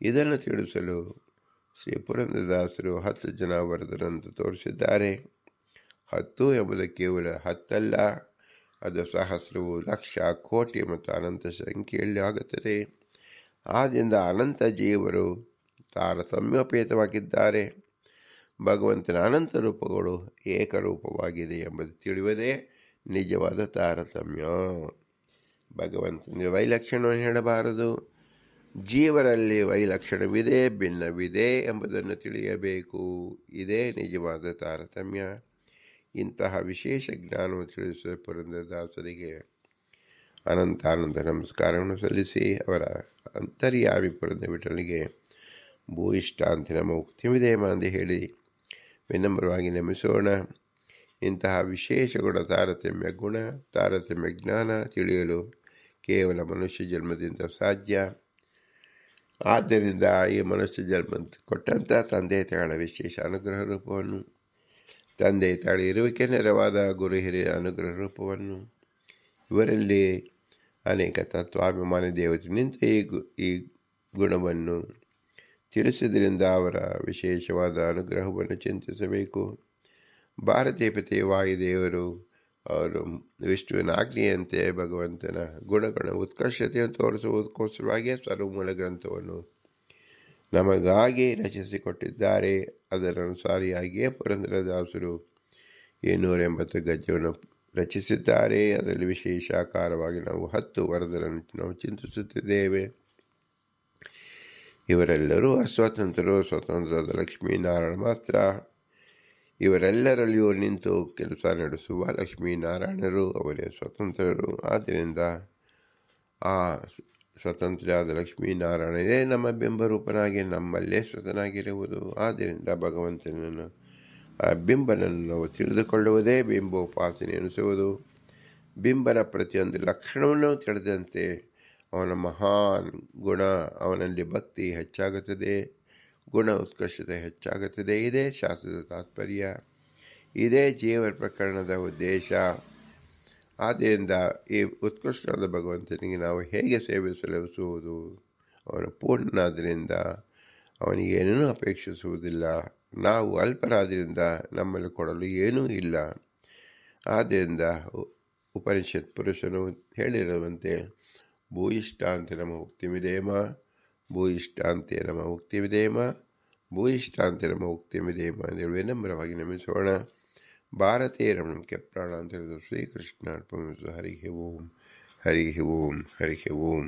ಇದನ್ನು ತಿಳಿಸಲು ಶ್ರೀ ಪುರಂದರದಾಸರು 10 ಜನ ವರದರಂತೆ ತೋರಿಸಿದ್ದಾರೆ. 10 ಎಂಬುದು ಕೇವಲ 10 ಅಲ್ಲ, ಅದು ಸಹಸ್ರವು, ಲಕ್ಷ, ಕೋಟಿ ಮತ್ತು ಅನಂತ ಸಂಖ್ಯೆಯಲ್ಲಿ ಆಗುತ್ತದೆ. ಆದ್ದರಿಂದ ಅನಂತ ಜೀವರು ತಾರತಮ್ಯೋಪೇತವಾಗಿದ್ದಾರೆ. ಭಗವಂತನ ಅನಂತ ರೂಪಗಳು ಏಕರೂಪವಾಗಿದೆ ಎಂಬುದು ತಿಳಿಯುವುದೇ ನಿಜವಾದ ತಾರತಮ್ಯ. ಭಗವಂತನ ವೈಲಕ್ಷಣವನ್ನು ಹೇಳಬಾರದು. ಜೀವರಲ್ಲಿ ವೈಲಕ್ಷಣವಿದೆ, ಭಿನ್ನವಿದೆ ಎಂಬುದನ್ನು ತಿಳಿಯಬೇಕು. ಇದೇ ನಿಜವಾದ ತಾರತಮ್ಯ. ಇಂತಹ ವಿಶೇಷ ಜ್ಞಾನವನ್ನು ತಿಳಿಸುವ ಪುರಂದರದಾಸರಿಗೆ ಅನಂತಾನಂದ ನಮಸ್ಕಾರವನ್ನು ಸಲ್ಲಿಸಿ ಅವರ ಅಂತರ್ಯಾಮಿ ಪುರಂದರ ವಿಠಲನಿಗೆ ಭೂಯಿಷ್ಟಾಂತಿ ನಮ್ಮ ಉಕ್ತಿವಿದೇಮ ಎಂದು ಹೇಳಿ ವಿನಮ್ರವಾಗಿ ನಮಿಸೋಣ. ಇಂತಹ ವಿಶೇಷ ಗುಣ ತಾರತಮ್ಯ ಜ್ಞಾನ ತಿಳಿಯಲು ಕೇವಲ ಮನುಷ್ಯ ಜನ್ಮದಿಂದ ಸಾಧ್ಯ. ಆದ್ದರಿಂದ ಈ ಮನುಷ್ಯ ಜನ್ಮ ಕೊಟ್ಟಂಥ ತಂದೆ ತಾಯಿಗಳ ವಿಶೇಷ ಅನುಗ್ರಹ ರೂಪವನ್ನು, ತಂದೆ ತಾಯಿ ಇರುವಿಕೆ ನೆರವಾದ ಗುರು ಹಿರಿಯ ಅನುಗ್ರಹ ರೂಪವನ್ನು, ಇವರಲ್ಲಿ ಅನೇಕ ತತ್ವಾಭಿಮಾನಿ ದೇವತೆ ನಿಂತು ಈ ಗುಣವನ್ನು ತಿಳಿಸಿದ್ರಿಂದ ಅವರ ವಿಶೇಷವಾದ ಅನುಗ್ರಹವನ್ನು ಚಿಂತಿಸಬೇಕು. ಭಾರತೀಯ ಪತಿ ವಾಯುದೇವರು ಅವರು ವಿಷ್ಣುವಿನ ಆಜ್ಞೆಯಂತೆ ಭಗವಂತನ ಗುಣಗಳ ಉತ್ಕರ್ಷತೆಯನ್ನು ತೋರಿಸುವುದಕ್ಕೋಸ್ಕರವಾಗಿ ಸರ್ವಮೂಲ ಗ್ರಂಥವನ್ನು ನಮಗಾಗಿ ರಚಿಸಿಕೊಟ್ಟಿದ್ದಾರೆ. ಅದರನುಸಾರಿಯಾಗಿಯೇ ಪುರಂದರದಾಸರು 280 ಗದ್ಯವನ್ನು ರಚಿಸಿದ್ದಾರೆ. ಅದರಲ್ಲಿ ವಿಶೇಷ ಆಕಾರವಾಗಿ ನಾವು 10 ವರದರನ್ನು ನಾವು ಚಿಂತಿಸುತ್ತಿದ್ದೇವೆ. ಇವರೆಲ್ಲರೂ ಅಸ್ವತಂತ್ರರು, ಸ್ವತಂತ್ರದ ಲಕ್ಷ್ಮೀನಾರಾಯಣ ಮಾತ್ರ. ಇವರೆಲ್ಲರಲ್ಲಿಯೂ ನಿಂತು ಕೆಲಸ ನಡೆಸುವ ಲಕ್ಷ್ಮೀನಾರಾಯಣರು ಅವರೇ ಸ್ವತಂತ್ರರು. ಆದ್ದರಿಂದ ಆ ಸ್ವತಂತ್ರವಾದ ಲಕ್ಷ್ಮೀನಾರಾಯಣನೇ ನಮ್ಮ ಬಿಂಬರೂಪನಾಗಿ ನಮ್ಮಲ್ಲೇ ಸ್ವತನಾಗಿರುವುದು. ಆದ್ದರಿಂದ ಭಗವಂತನನ್ನು ಆ ಬಿಂಬನನ್ನು ನಾವು ತಿಳಿದುಕೊಳ್ಳುವುದೇ ಬಿಂಬೋಪಾಸನೆ ಎನಿಸುವುದು. ಬಿಂಬನ ಪ್ರತಿಯೊಂದು ಲಕ್ಷಣವನ್ನು ತಿಳಿದಂತೆ ಅವನ ಮಹಾನ್ ಗುಣ, ಅವನಲ್ಲಿ ಭಕ್ತಿ ಹೆಚ್ಚಾಗುತ್ತದೆ, ಗುಣ ಉತ್ಕರ್ಷತೆ ಹೆಚ್ಚಾಗುತ್ತದೆ. ಇದೇ ಶಾಸ್ತ್ರದ ತಾತ್ಪರ್ಯ, ಇದೇ ಜೀವನ ಪ್ರಕರಣದ ಉದ್ದೇಶ. ಆದ್ದರಿಂದ ಈ ಉತ್ಕೃಷ್ಟವಾದ ಭಗವಂತನಿಗೆ ನಾವು ಹೇಗೆ ಸೇವೆ ಸಲ್ಲಿಸುವುದು? ಅವನು ಪೂರ್ಣನಾದ್ದರಿಂದ ಅವನಿಗೆ ಏನೂ ಅಪೇಕ್ಷಿಸುವುದಿಲ್ಲ. ನಾವು ಅಲ್ಪರಾದ್ದರಿಂದ ನಮ್ಮಲ್ಲಿ ಕೊಡಲು ಏನೂ ಇಲ್ಲ. ಆದ್ದರಿಂದ ಉಪನಿಷತ್ ಪುರುಷನು ಹೇಳಿರುವಂತೆ ಭೂಯಿಷ್ಟಾಂತಿ ನಮ್ಮ ಉಕ್ತಿಮಿದೇಮ, ಭೂಯಿಷ್ಟಾಂತಿ ನಮ್ಮ ಉಕ್ತಿಮಿದೇಮ, ಭೂಯಿಷ್ಟಾಂತಿ ನಮ್ಮ ಉಕ್ತಿಮಿದೇಮ ಎಂದು ವಿನಮ್ರವಾಗಿ ನಮಿಸೋಣ. ಭಾರತೀಯ ರಮಣಕ್ಕೆ ಪ್ರಾಣ ಅಂತ ಹೇಳಿದ್ರು. ಶ್ರೀಕೃಷ್ಣ ಅರ್ಪಣಿಸು. ಹರಿ ಓಂ, ಹರಿ ಓಂ, ಹರಿ ಓಂ.